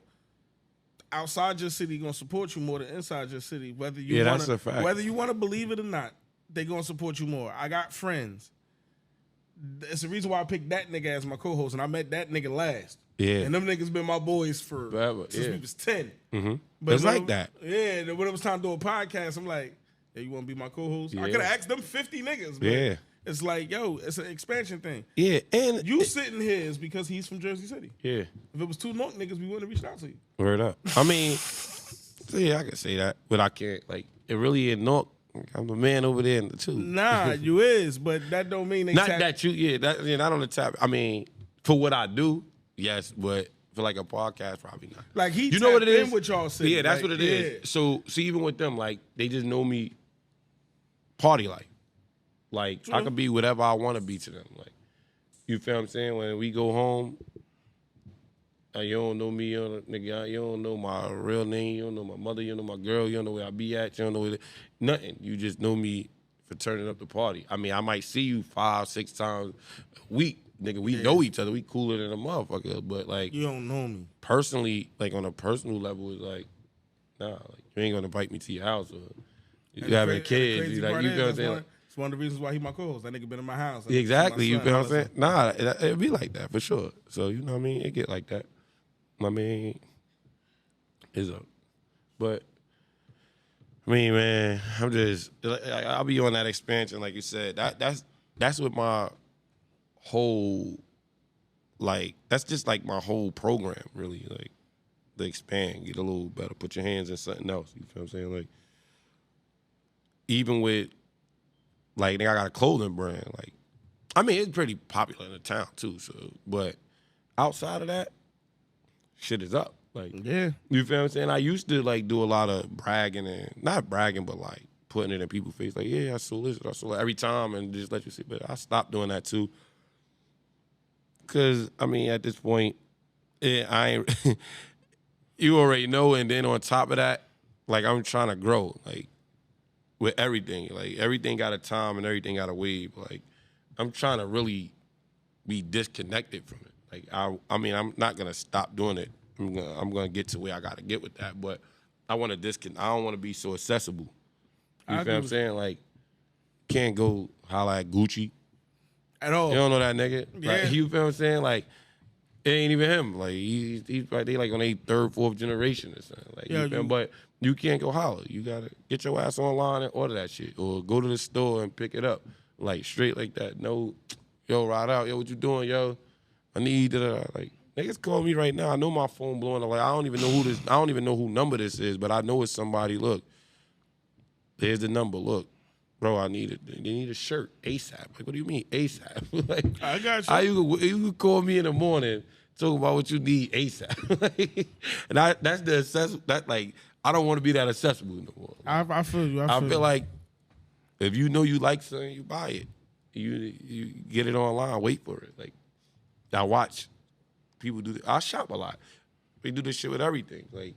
outside your city gonna support you more than inside your city. Whether you that's a fact. Whether you want to believe it or not, they gonna support you more. I got friends. It's the reason why I picked that nigga as my co-host, and I met that nigga last. Yeah. And them niggas been my boys Forever, since we was 10. Mm-hmm. But it's like that. Yeah, and when it was time to do a podcast, I'm like, hey, you want to be my co-host? I could have asked them 50 niggas. But Yeah. it's like, yo, it's an expansion thing. Yeah, and You sitting here is because he's from Jersey City. yeah, If it was two North niggas, we wouldn't have reached out to you. word up. I mean, yeah, I can say that, but I can't. Like, it really in North. I'm the man over there in the two. Nah, you is, but that don't mean they Not that you, not on the top. I mean, for what I do, yes, but for like a podcast, probably not. Like he, you know what it is? with y'all city. Yeah, that's like, what it is. So even with them, like they just know me, party life. Like I could be whatever I want to be to them. Like you feel what I'm saying? When we go home, you don't know me, nigga. You don't know my real name. You don't know my mother. You don't know my girl. You don't know where I be at. You don't know nothing. You just know me for turning up the party. I mean, I might see you 5-6 times a week. Nigga, we know each other. We cooler than a motherfucker. But, like... You don't know me. Personally, like, on a personal level, it's like, nah, like, you ain't gonna invite me to your house or you having kids. You like, you feel what I'm saying? It's one of the reasons why he my co-host. That nigga been in my house. Exactly. You feel what I'm saying? Nah, it be like that, for sure. So, you know what I mean? It get like that. I mean, it's up. But, I mean, man, I'm just... I'll be on that expansion, like you said. That's what my... whole, like, that's just like my whole program, really. Like, the expand, get a little better, put your hands in something else. You feel what I'm saying? Like, even with, like, I got a clothing brand. Like, I mean, it's pretty popular in the town, too. So, but outside of that, shit is up. Like, yeah. You feel what I'm saying? I used to, like, do a lot of bragging and, not bragging, but, like, putting it in people's face. Like, yeah, I sold this, I sold that every time and just let you see. But I stopped doing that, too. Because, I mean, at this point, I ain't, you already know. And then on top of that, like, I'm trying to grow, like, with everything. Like, everything got a time and everything got a wave. Like, I'm trying to really be disconnected from it. Like, I mean, I'm not going to stop doing it. I'm gonna get to where I got to get with that. But I want to disconnect. I don't want to be so accessible. You feel what I'm saying? Like, can't go holla at Gucci. At all. You don't know that nigga? Yeah. Like, you feel what I'm saying? Like, it ain't even him. Like, he's like, they like on their third, fourth generation or something. Like, Yeah, you feel, but you can't go holler. You got to get your ass online and order that shit. Or go to the store and pick it up. Like, straight like that. No, yo, ride out. Yo, what you doing, yo? I need like, niggas call me right now. I know my phone blowing. Like, I don't even know who number this is, but I know it's somebody. Look, there's the number. Look. Bro, I need it. They need a shirt ASAP. Like, what do you mean ASAP? Like, I got you. How you could call me in the morning, talk about what you need ASAP. Like, and that's the accessible. That, like, I don't want to be that accessible no more. I feel you. I feel like if you know you like something, you buy it. You get it online. Wait for it. Like, I watch people do. I shop a lot. They do this shit with everything. Like.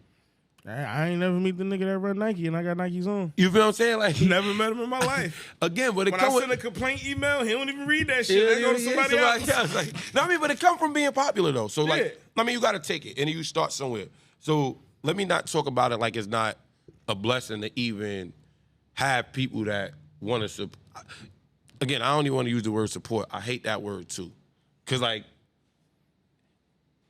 I ain't never meet the nigga that run Nike and I got Nikes on. You feel what I'm saying? Like, Never met him in my life. Again, but when I send a complaint email, he don't even read that shit. They go to somebody else. Like, no, I mean, but it come from being popular though. So like, Yeah. I mean, you got to take it and you start somewhere. So let me not talk about it like it's not a blessing to even have people that want to support. Again, I don't even want to use the word support. I hate that word too, cause like,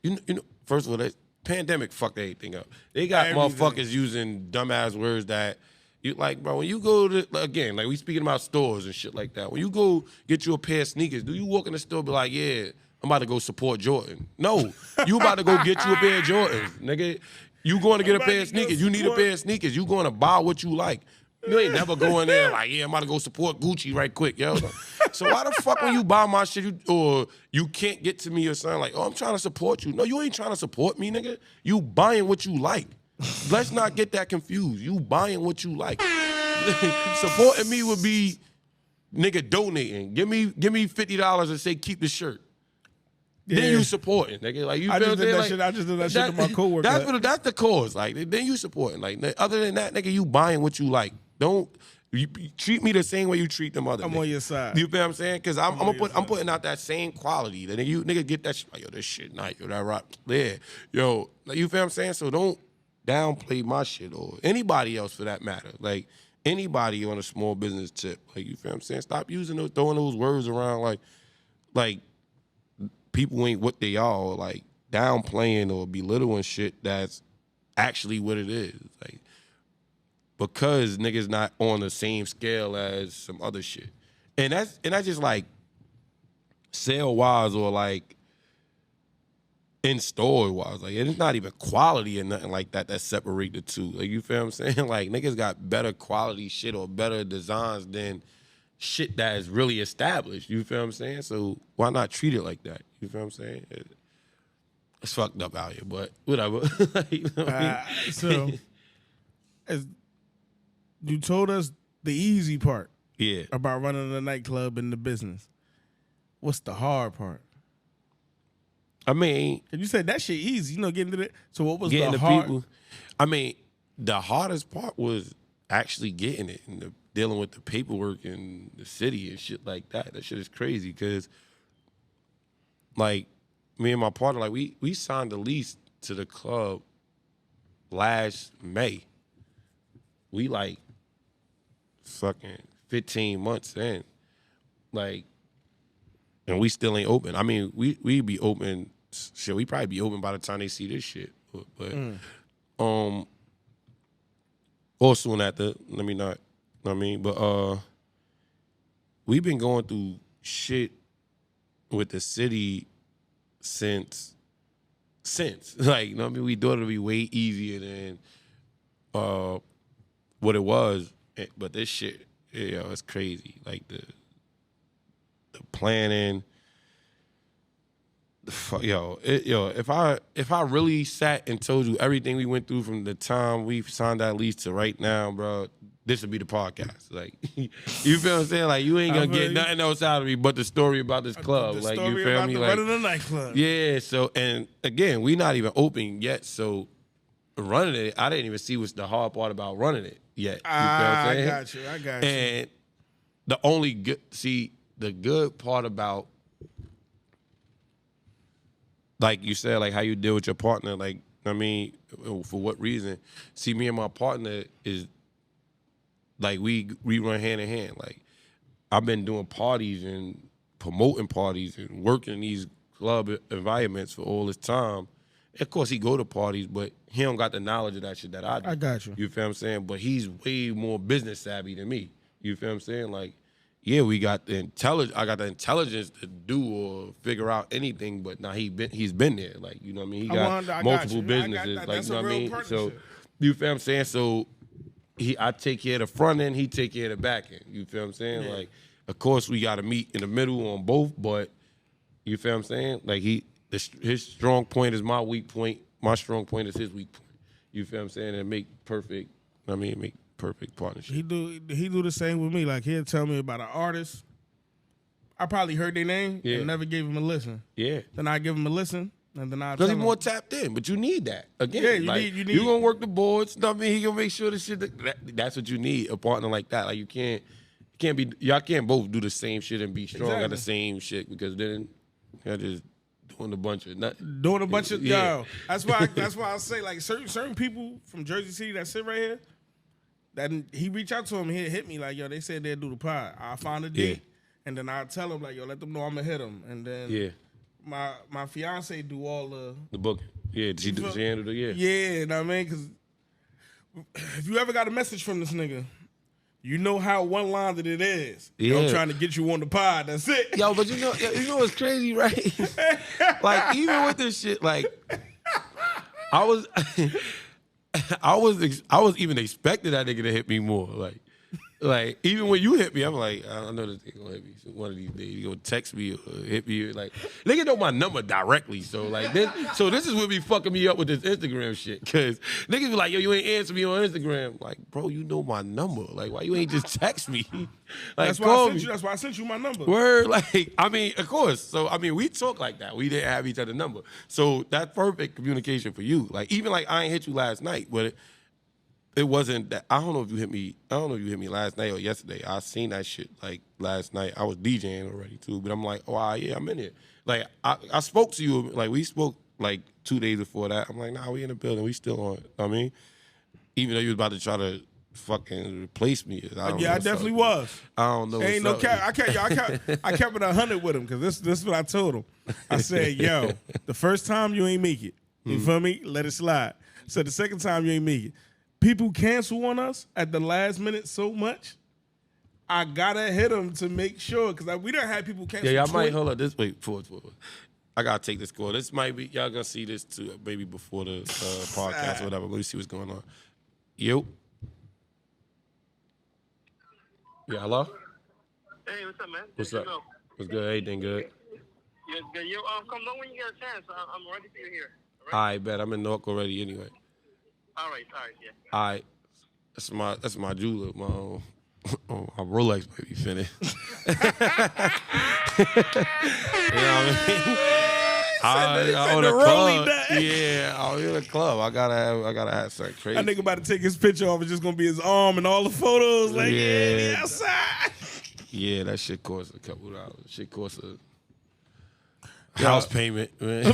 you know, first of all, that pandemic fucked everything up. They got motherfuckers using dumbass words that you like, bro. When you go to, again, like we speaking about stores and shit like that. When you go get you a pair of sneakers, do you walk in the store and be like, yeah, I'm about to go support Jordan? No, you about to go get you a pair of Jordans, nigga. You going to get a pair of sneakers. You need a pair of sneakers. You going to buy what you like. You ain't never going there like, yeah, I'm about to go support Gucci right quick, yo. So why the fuck when you buy my shit, or you can't get to me or something like, oh, I'm trying to support you. No, you ain't trying to support me, nigga. You buying what you like. Let's not get that confused. You buying what you like. Supporting me would be, nigga, donating. Give me $50 and say keep the shirt. then you supporting, nigga. Like you I feel just did what that I'm shit. saying? I just did that shit to my coworker. That's the cause. Like then you supporting. Like other than that, nigga, you buying what you like. Don't you treat me the same way you treat them other. I'm niggas. on your side. You feel what I'm saying? Because I'm side. putting out that same quality. Then you nigga get that shit. Like, yo, this shit nice. Yo, that rock. Yeah. Yo, like, you feel what I'm saying? So don't downplay my shit or anybody else for that matter. Like anybody on a small business tip. Like, you feel what I'm saying? Stop using those, throwing those words around like people ain't what they are, or like downplaying or belittling shit that's actually what it is. Like, because niggas not on the same scale as some other shit. And that's just like sale wise or like in store wise. Like it's not even quality or nothing like that separate the two. Like you feel what I'm saying? Like niggas got better quality shit or better designs than shit that is really established. You feel what I'm saying? So why not treat it like that? You feel what I'm saying? It's fucked up out here, but whatever. Like, you know what I mean? So, as you told us the easy part about running a nightclub in the business. What's the hard part? I mean, and you said that shit easy, getting to it. So what was getting the the hard? people? I mean, the hardest part was actually getting it and dealing with the paperwork in the city and shit like that. That shit is crazy because, like, me and my partner, like, we signed a lease to the club last May. We, like, fucking 15 months in. Like, and we still ain't open. I mean, we be open. Shit, we probably be open by the time they see this shit. But or soon after. Let me not. I mean, but we've been going through shit with the city since like, you know what I mean? We thought it'd be way easier than what it was, but this shit, it's crazy. Like the planning. If I really sat and told you everything we went through from the time we signed that lease to right now, bro, this would be the podcast. Like, you feel what I'm saying? Like, you ain't gonna get nothing else out of me but the story about this club. Like, you feel about me? The like, running a nightclub. Yeah. So, and again, we not even open yet. So, running it, I didn't even see what's the hard part about running it yet. You feel what I'm saying? I got you. And the only the good part about, like you said, like how you deal with your partner, like, I mean, for what reason? See, me and my partner is, like, we run hand in hand. Like, I've been doing parties and promoting parties and working in these club environments for all this time. Of course, he go to parties, but he don't got the knowledge of that shit that I do. I got you. You feel what I'm saying? But he's way more business savvy than me. You feel what I'm saying? Like, yeah, we got the I got the intelligence to do or figure out anything, but now he's been there. Like, you know what I mean? He got multiple businesses. Like, you know what I mean? So, you feel what I'm saying? So, I take care of the front end, he take care of the back end. You feel what I'm saying? Yeah. Like, of course, we got to meet in the middle on both, but you feel what I'm saying? Like, his strong point is my weak point. My strong point is his weak point. You feel what I'm saying? And make perfect partnership. He do the same with me. Like, he'll tell me about an artist. I probably heard their name and never gave him a listen. Yeah. Then I give him a listen, and then I because he's more tapped in, but you need that. Again, yeah, you need. You're going to work the boards. You know what I mean? He going to make sure the shit, that's what you need, a partner like that. Like, y'all can't both do the same shit and be strong at the same shit, because then y'all just doing a bunch of yo. That's why I say, like, certain people from Jersey City that sit right here, that he reach out to him, he'll hit me like, yo, they said they'll do the pod. I'll find a date, and then I'll tell him, like, yo, let them know I'm going to hit them. And then my fiance do all the booking. Yeah, she handled it, Yeah, you know what I mean? Because if you ever got a message from this nigga, you know how one-lined it is. Yeah. I'm trying to get you on the pod, that's it. Yo, but you know what's crazy, right? Like, even with this shit, like, I was even expecting that nigga to hit me more. Like, Like, even when you hit me, I'm like, I know this nigga gonna hit me one of these days. He gonna text me or hit me. Like, nigga know my number directly. So, like, this is what be fucking me up with this Instagram shit. Because niggas be like, yo, you ain't answer me on Instagram. Like, bro, you know my number. Like, why you ain't just text me? Like, That's why I sent you my number. Word, like, I mean, of course. So, I mean, we talk like that. We didn't have each other's number. So, that's perfect communication for you. Like, even like, I ain't hit you last night, but it wasn't that. I don't know if you hit me. I don't know if you hit me last night or yesterday. I seen that shit like last night. I was DJing already too, but I'm like, oh yeah, I'm in here. Like I spoke to you. Like we spoke like 2 days before that. I'm like, nah, we in the building. We still on. I mean, even though you was about to try to fucking replace me. I definitely was. I don't know. Ain't no cap. I kept it 100 with him because this is what I told him. I said, yo, the first time you ain't make it. You feel me? Let it slide. So the second time you ain't make it. People cancel on us at the last minute so much. I gotta hit them to make sure because we done had people cancel. Yeah, y'all might hold up. This wait, forward. I gotta take this call. This might be y'all gonna see this too, maybe before the podcast or whatever. Let me see what's going on. Yo. Yeah, hello. Hey, what's up, man? What's up? What's good? Everything good? Yeah, good. Yo, come on when you get a chance. I'm ready for you here. All right, bet. I'm in Newark already anyway. All right, yeah. All right. That's my jeweler. My Rolex might be finished. You know what I mean? I own a club. Yeah, I own a club. I gotta have something crazy. That nigga about to take his picture off. It's just gonna be his arm and all the photos. Like, yeah, he outside. Yeah, that shit costs a couple dollars. Shit costs a house payment, man.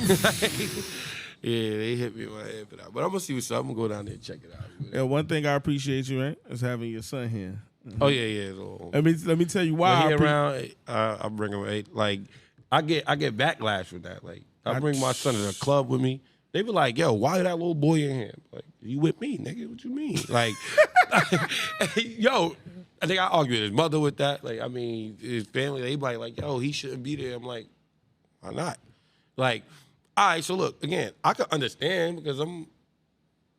Yeah, they hit me in my head for that. But I'm gonna see what's up. I'm gonna go down there and check it out. Yeah, one thing I appreciate you, right, is having your son here. Oh yeah. So, let me tell you why. When he around, I bring him. Like I get backlash with that. Like I bring my son to the club with me. They be like, "Yo, why that little boy in here?" Like, you with me, nigga? What you mean? Like, yo, I think I argue with his mother with that. Like, I mean, his family. They be like, "Yo, he shouldn't be there." I'm like, why not? Like. All right, so look, again, I could understand because I'm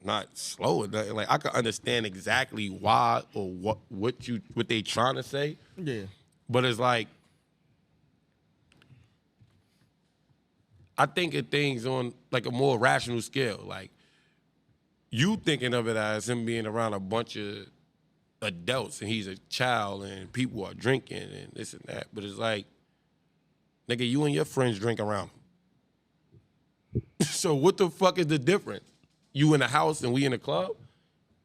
not slow or nothing. Like I could understand exactly why or what they trying to say. Yeah. But it's like I think of things on like a more rational scale. Like you thinking of it as him being around a bunch of adults and he's a child and people are drinking and this and that. But it's like, nigga, you and your friends drink around him. So what the fuck is the difference? You in the house and we in the club?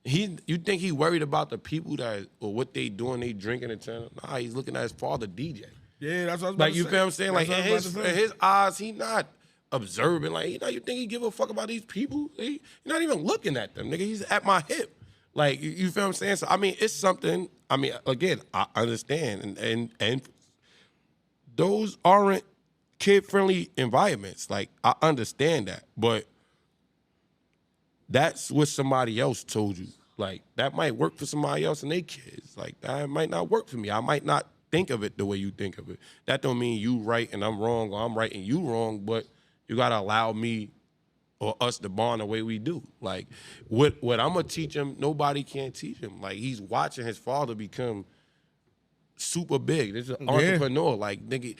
You think he worried about the people that or what they doing, they drinking and turning? Nah, he's looking at his father DJ. Yeah, that's what I was about like to you say. feel what I'm saying? Like in his eyes, he not observing. Like you think he give a fuck about these people? He's not even looking at them, nigga. He's at my hip. Like you feel what I'm saying? So I mean, it's something. I mean, again, I understand, and those aren't kid-friendly environments. Like, I understand that. But that's what somebody else told you. Like, that might work for somebody else and their kids. Like, that might not work for me. I might not think of it the way you think of it. That don't mean you right and I'm wrong or I'm right and you wrong, but you got to allow me or us to bond the way we do. Like, what I'm going to teach him, nobody can teach him. Like, he's watching his father become super big. This is an entrepreneur. Like, nigga,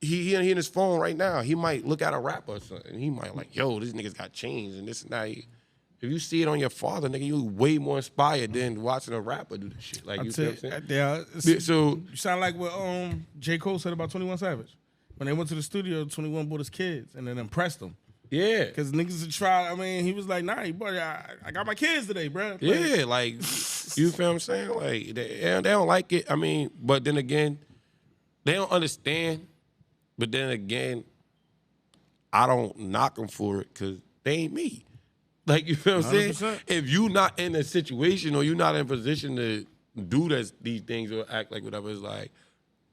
he in his phone right now. He might look at a rapper or something. He might like, yo, this nigga's got chains and this and that. If you see it on your father, nigga, you way more inspired than watching a rapper do this shit. Like, you know what I'm saying? So you sound like what J. Cole said about 21 Savage. When they went to the studio, 21 brought his kids and then impressed them. Yeah. Because niggas would try, I mean, he was like, nah, boy, I got my kids today, bro. Yeah, like, you feel what I'm saying? Like, they don't like it. I mean, but then again, they don't understand. But then again, I don't knock them for it because they ain't me. Like, you feel what I'm saying? If you not in a situation or you're not in a position to do these things or act like whatever, it's like,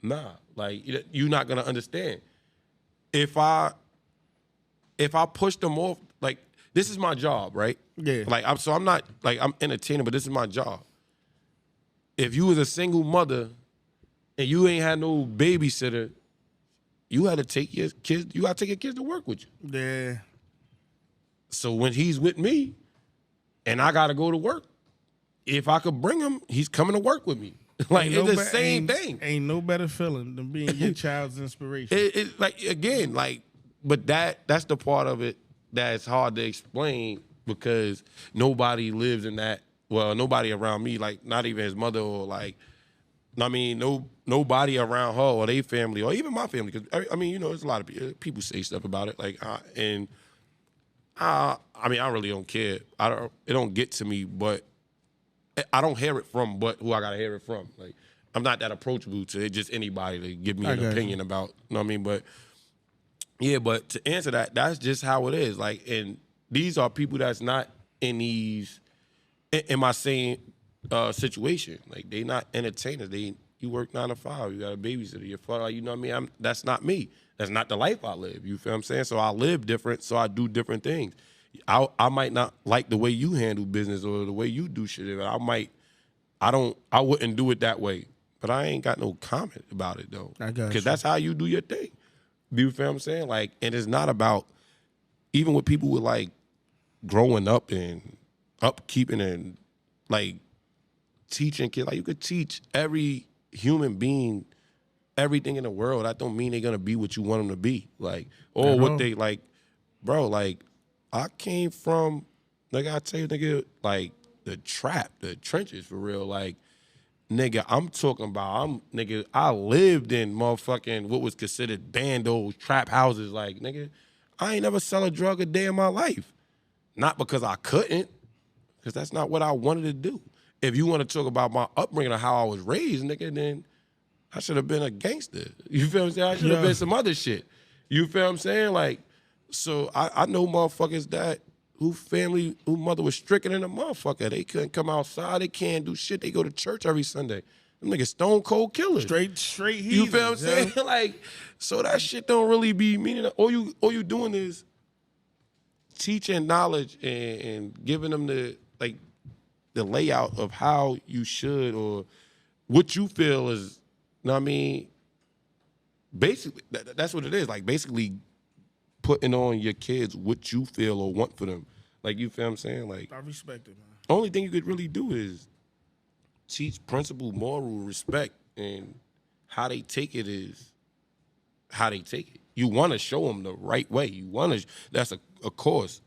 nah. Like, you're not going to understand. If I push them off, like, this is my job, right? Yeah. Like, I'm not, like, I'm entertaining, but this is my job. If you was a single mother and you ain't had no babysitter, you had to take your kids. You got to take your kids to work with you. Yeah. So when he's with me, and I got to go to work, if I could bring him, he's coming to work with me. Like, it's the same thing. Ain't no better feeling than being your child's inspiration. It like, again, like, but that's the part of it that's hard to explain because nobody lives in that. Well, nobody around me, like, not even his mother or, like, I mean, nobody around her or their family or even my family. Because, I mean, you know, there's a lot of people say stuff about it. Like, I mean, I really don't care. It don't get to me, but I don't hear it from but who I got to hear it from. Like, I'm not that approachable to just anybody to give me an opinion about, you know what I mean? But, yeah, but to answer that, that's just how it is. Like, and these are people that's not in my same situation. Like, they not entertainers. You work 9 to 5. You got a babysitter. Your father, you know what I mean? That's not me. That's not the life I live. You feel what I'm saying? So I live different, so I do different things. I might not like the way you handle business or the way you do shit. I wouldn't do it that way. But I ain't got no comment about it though. I got you. Because that's how you do your thing. You feel what I'm saying? Like, and it's not about, even with people with like growing up and upkeeping and like teaching kids, like you could teach every human being everything in the world. That don't mean they're gonna be what you want them to be. Like, or what they like, bro, like, I came from, like I tell you, nigga, like the trenches for real. Like, nigga, I'm talking about, I lived in motherfucking what was considered bandos, trap houses. Like, nigga, I ain't never sell a drug a day in my life. Not because I couldn't, because that's not what I wanted to do. If you want to talk about my upbringing or how I was raised, nigga, then I should have been a gangster. You feel what I'm saying? I should have been some other shit. You feel what I'm saying? Like, so I know motherfuckers that who mother was stricken in a motherfucker. They couldn't come outside. They can't do shit. They go to church every Sunday. Them niggas stone cold killers. Straight heathens. You feel what I'm saying? Like, so that shit don't really be meaning. All you doing is teaching knowledge and giving them the layout of how you should or what you feel is, you know what I mean? Basically, that's what it is. Like, basically putting on your kids what you feel or want for them. Like, you feel what I'm saying? Like, I respect it, man. Only thing you could really do is teach principle, moral, respect, and how they take it is how they take it. You want to show them the right way. That's a course.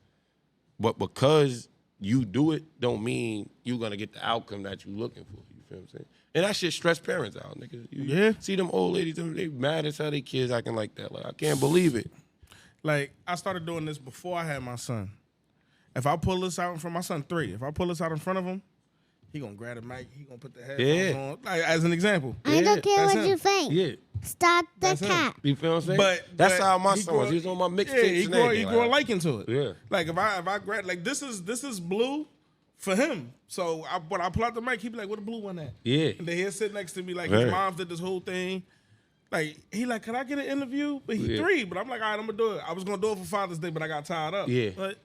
But because you do it, don't mean you're going to get the outcome that you're looking for. You feel what I'm saying? And that shit stress parents out, nigga. You see them old ladies, they mad as hell they kids acting like that. Like, I can't believe it. Like, I started doing this before I had my son. If I pull this out in front of my son 3, if I pull this out in front of him, he gonna grab the mic, he gonna put the headphones on. Like, as an example. I don't care what you think. Yeah. Stop the cap. You feel what I'm saying? But that's how my son was. He was on my mixtape. Yeah, he grew a liking to it. Yeah. Like, if I grab, like, this is blue for him. So when I pull out the mic, he be like, "Where the blue one at?" Yeah. And then he'll sit next to me like his mom did this whole thing. Like, he like, "Can I get an interview?" But he 3. But I'm like, "All right, I'm gonna do it." I was gonna do it for Father's Day, but I got tied up. Yeah. But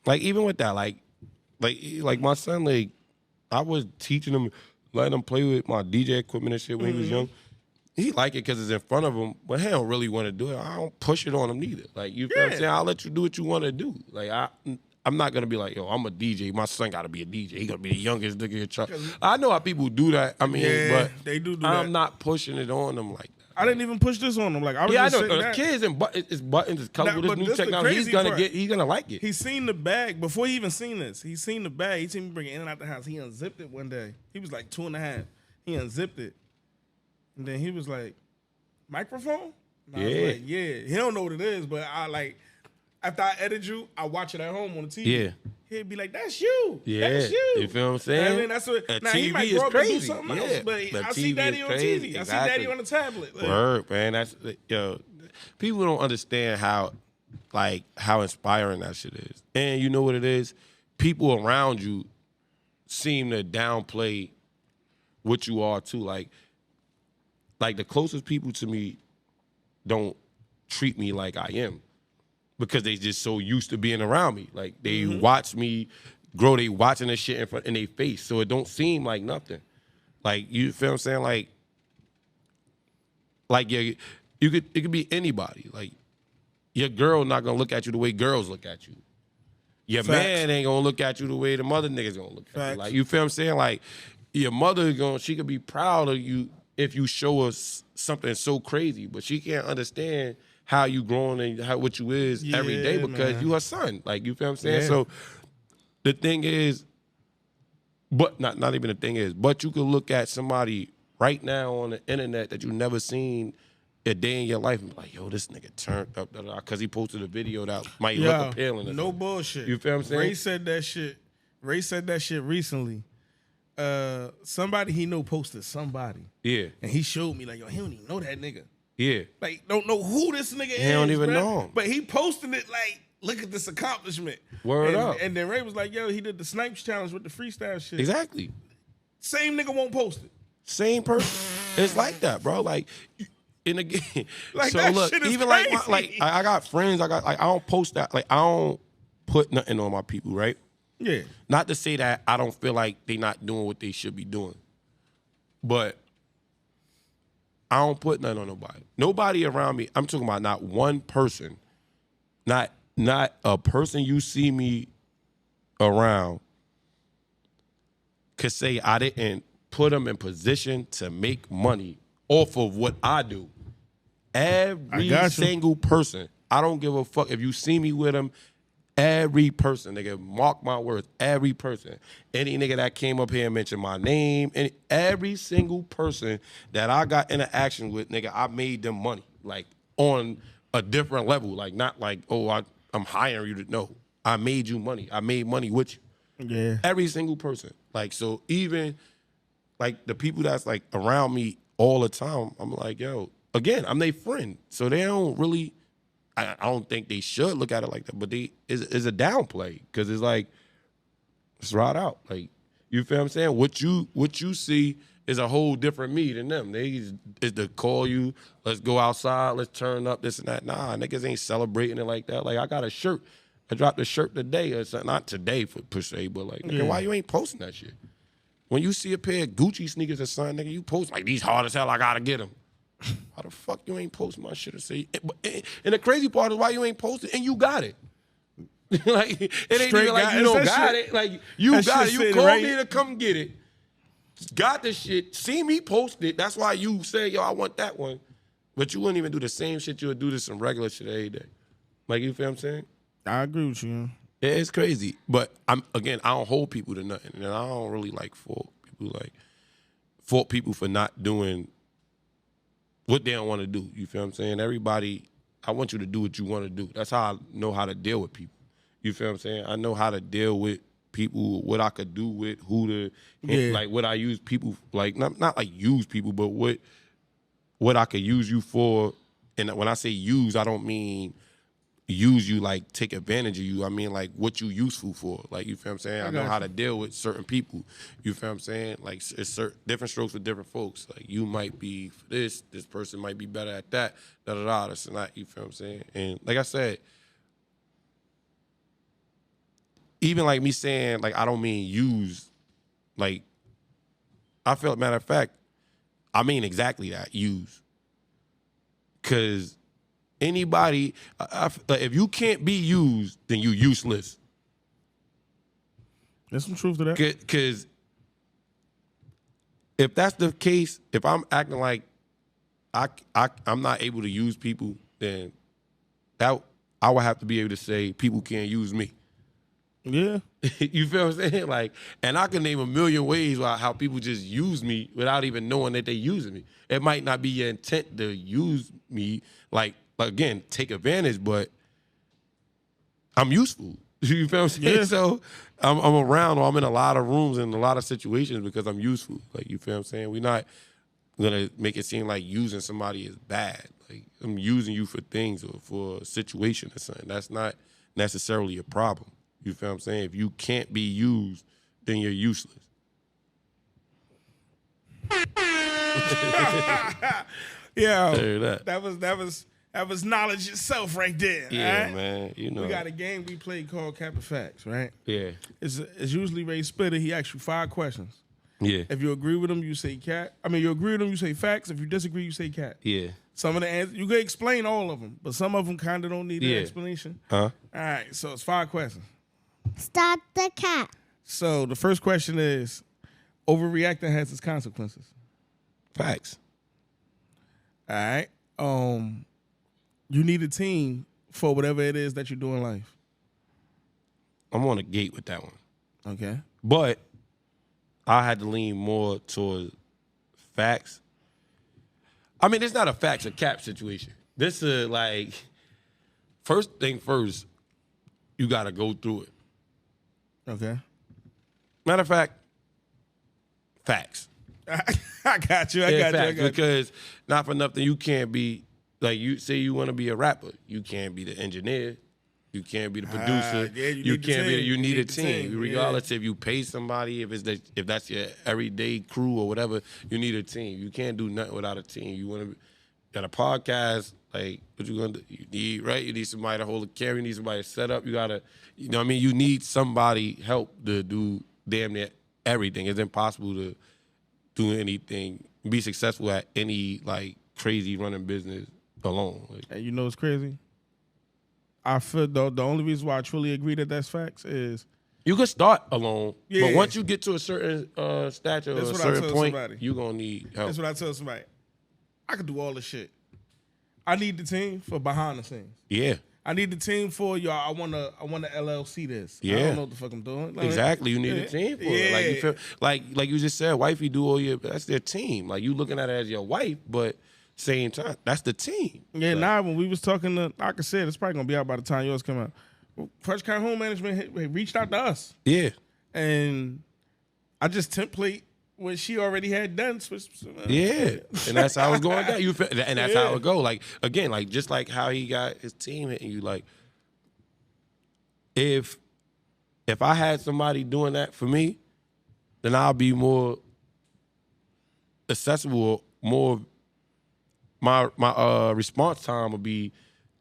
like, even with that, like my son, like, I was teaching him, letting him play with my DJ equipment and shit when he was young. He like it because it's in front of him, but he don't really want to do it. I don't push it on him neither. Like, you feel what I'm saying? I'll let you do what you want to do. Like, I'm not gonna be like, yo, I'm a DJ. My son gotta be a DJ. He gonna be the youngest nigga in charge. I know how people do that. I mean, but they do that. I'm not pushing it on them like that. I didn't even push this on him. Like, I was I just know. sitting Kids and it's buttons, it's color with but this new this the technology. crazy He's gonna like it. He seen the bag before he even seen this. He seen the bag. He seen me bring it in and out the house. He unzipped it one day. He was like 2.5. He unzipped it, and then he was like, "Microphone?" And I was like, yeah. He don't know what it is, but I like. After I edit you, I watch it at home on the TV. Yeah. He'd be like, "That's you. Yeah. That's you." You feel what I'm saying? I mean, that's what. Now, he TV might is grow up and do crazy. something else, Yeah. but The I see TV Daddy is on crazy. TV. I see Exactly. Daddy on the tablet. Like, Word, man. That's, yo, people don't understand how inspiring that shit is. And you know what it is? People around you seem to downplay what you are too. Like the closest people to me don't treat me like I am because they just so used to being around me. Like, they watch me grow, they watching this shit in their face, so it don't seem like nothing. Like, you feel what I'm saying? Like yeah, it could be anybody. Like, your girl not gonna look at you the way girls look at you. Your Facts. man ain't gonna look at you the way the mother niggas gonna look at Facts. you. Like, you feel what I'm saying? Like, your mother she could be proud of you if you show us something so crazy, but she can't understand how you growing and what you is every day because you her son. Like, you feel what I'm saying? Yeah. So the thing is, but not even the thing is, but you could look at somebody right now on the internet that you never seen a day in your life and be like, yo, this nigga turned up, because he posted a video that might look appealing. Or No something. bullshit. You feel what I'm saying? Ray said that shit recently. Somebody he know posted somebody. Yeah. And he showed me, like, yo, he don't even know that nigga. Yeah. Like, don't know who this nigga is. He don't even bruh. know him. But he posted it like, look at this accomplishment. Word and, up. And then Ray was like, yo, he did the Snipes challenge with the freestyle shit. Exactly. Same nigga won't post it. Same person. It's like that, bro. Like, and again, Like, so that look, shit is even crazy. I got friends. I don't post that. Like, I don't put nothing on my people, right? Yeah. Not to say that I don't feel like they not doing what they should be doing, but I don't put nothing on nobody. Nobody around me. I'm talking about not one person, not a person you see me around could say I didn't put them in position to make money off of what I do. Every single person. I don't give a fuck if you see me with them. Every person, nigga, mark my words, every person. Any nigga that came up here and mentioned my name, and every single person that I got interaction with, nigga, I made them money. Like, on a different level. Like, not like, oh, I'm hiring you to know. I made you money. I made money with you. Yeah. Every single person. Like, so even, like, the people that's, like, around me all the time, I'm like, yo, again, I'm their friend. So they don't really... I don't think they should look at it like that, but it's a downplay because it's like it's right out. Like, you feel what I'm saying? What you see is a whole different me than them. They is to call you, let's go outside, let's turn up this and that. Nah, niggas ain't celebrating it like that. Like, I got a shirt. I dropped a shirt today or something. Not today per se, but like, nigga, why you ain't posting that shit? When you see a pair of Gucci sneakers or something, nigga, you post like, these hard as hell, I gotta get them. How the fuck you ain't posting my shit and say? And the crazy part is why you ain't posting and you got it. Like, it ain't Straight even like got- you don't that got shit- it. Like, you that got it. shit You sitting called right- me to come get it. Got the shit. See me post it. That's why you say, yo, I want that one. But you wouldn't even do the same shit you would do to some regular shit every day. Like, you feel what I'm saying? I agree with you. Yeah, it's crazy. But I don't hold people to nothing. And I don't really like fault people for not doing what they don't want to do. You feel what I'm saying? Everybody, I want you to do what you want to do. That's how I know how to deal with people. You feel what I'm saying? I know how to deal with people, what I could do with, like what I use people, like not like use people, but what I could use you for. And when I say use, I don't mean use you like take advantage of you. I mean like what you useful for. Like, you feel what I'm saying? I know how to deal with certain people. You feel what I'm saying? Like, it's certain different strokes for different folks. Like, you might be for this person might be better at that, this and that. You feel what I'm saying? And like I said, even like me saying, like, I don't mean use, like, I feel, matter of fact, I mean exactly that, use. Because anybody, if you can't be used, then you useless. There's some truth to that. Because if that's the case, if I'm acting like I'm not able to use people, then I would have to be able to say people can't use me. Yeah. You feel what I'm saying? Like, and I can name a million ways how people just use me without even knowing that they using me. It might not be your intent to use me, like again, take advantage, but I'm useful. You feel what I'm saying? Yeah. So I'm around, or I'm in a lot of rooms and a lot of situations because I'm useful. Like, you feel what I'm saying? We're not gonna make it seem like using somebody is bad. Like, I'm using you for things or for a situation or something. That's not necessarily a problem. You feel what I'm saying? If you can't be used, then you're useless. Yeah. Hear that. That was knowledge itself right there. Yeah, right? man. You know. We got a game we played called Cap and Facts, right? Yeah. It's usually Ray Splitter. He asks you 5 questions. Yeah. If you agree with him, you say cat. You agree with him, you say facts. If you disagree, you say cat. Yeah. Some of the answers, you can explain all of them, but some of them kind of don't need an Yeah. explanation. Huh? All right, so it's 5 questions. Stop the cap. So the first question is, overreacting has its consequences. Facts. All right. You need a team for whatever it is that you do in life. I'm on a gate with that one. Okay. But I had to lean more towards facts. I mean, it's not a facts or cap situation. This is like, first thing first, you got to go through it. Okay. Matter of fact, facts. I got you. I got you. Because not for nothing, you can't be, like you say you want to be a rapper. You can't be the engineer. You can't be the producer. Yeah, you can't be. You need a the team. Regardless if you pay somebody, if that's your everyday crew or whatever, you need a team. You can't do nothing without a team. You want to got a podcast, like what you gonna do? You need You need somebody to hold the camera. You need somebody to set up. You gotta, you know what I mean? You need somebody help to do damn near everything. It's impossible to do anything, be successful at any like crazy running business alone. Like, And you know what's crazy? I feel the only reason why I truly agree that that's facts is you could start alone, Yeah. but once you get to a certain stature or That's a what I certain tell point, somebody. you're gonna need help. that's what I tell somebody. I can do all the shit. I need the team for behind the scenes. Yeah, I need the team for y'all. I wanna LLC this. I Yeah. don't know what the fuck I'm doing. Like, exactly. You need a team for it. Like you feel like you just said, wifey do all your. That's their team. Like you looking at it as your wife, but same time, that's the team. Yeah, Like, when we was talking to, like I said, it's probably gonna be out by the time yours come out. Fresh County Home Management reached out to us, yeah. and I just template what she already had done. Yeah, and that's how it's going down. You feel, and that's Yeah. how it go. Like again, like just like how he got his team hitting you. Like if I had somebody doing that for me, then I'll be more accessible. More my response time would be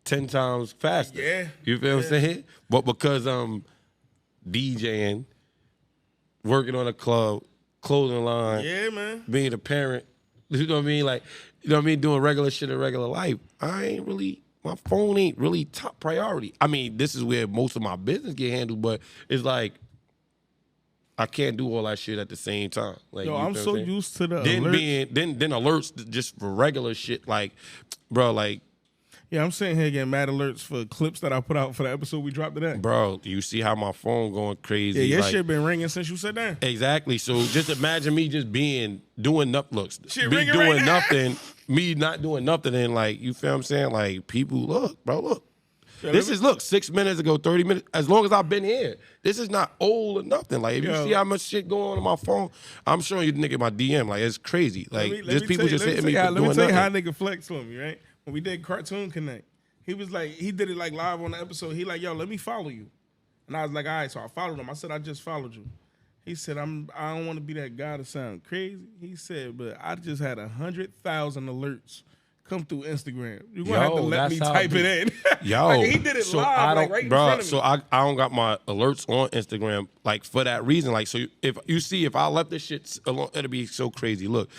10 times faster. Yeah. You feel what I'm saying? But because I'm DJing, working on a club, clothing line, Yeah, man. being a parent, you know what I mean? Like, you know what I mean? Doing regular shit in regular life. My phone ain't really top priority. I mean, this is where most of my business get handled, but it's like, I can't do all that shit at the same time. Like, Yo, you I'm feel so what I'm saying? used to the then alerts. then alerts just for regular shit. Like, bro, like, Yeah, I'm sitting here getting mad alerts for clips that I put out for the episode we dropped today. bro, you see how my phone going crazy? Yeah, your like, shit been ringing since you sat down. exactly. So just imagine me just doing Shit me ringing doing right now. nothing, me not doing nothing, and like, you feel what I'm saying? Like, people, look. Yeah, This is 6 minutes ago, 30 minutes. As long as I've been here, this is not old or nothing. Like if you Yo. see how much shit going on my phone, I'm showing you the nigga my DM. Like it's crazy. Like just people just hitting me for Let me doing tell you how nothing. nigga flex for me, right? When we did Cartoon Connect, he was like, he did it like live on the episode. He like, yo, let me follow you, and I was like, all right. So I followed him. I said, I just followed you. He said, I don't want to be that guy to sound crazy. He said, but I just had 100,000 alerts come through Instagram. You're gonna have to let me that's how type it in. Yo, Like, he did it so live, I don't, like, right in bro, front of me. so I don't got my alerts on Instagram like for that reason. Like, so if I left this shit alone, it'll be so crazy. Look,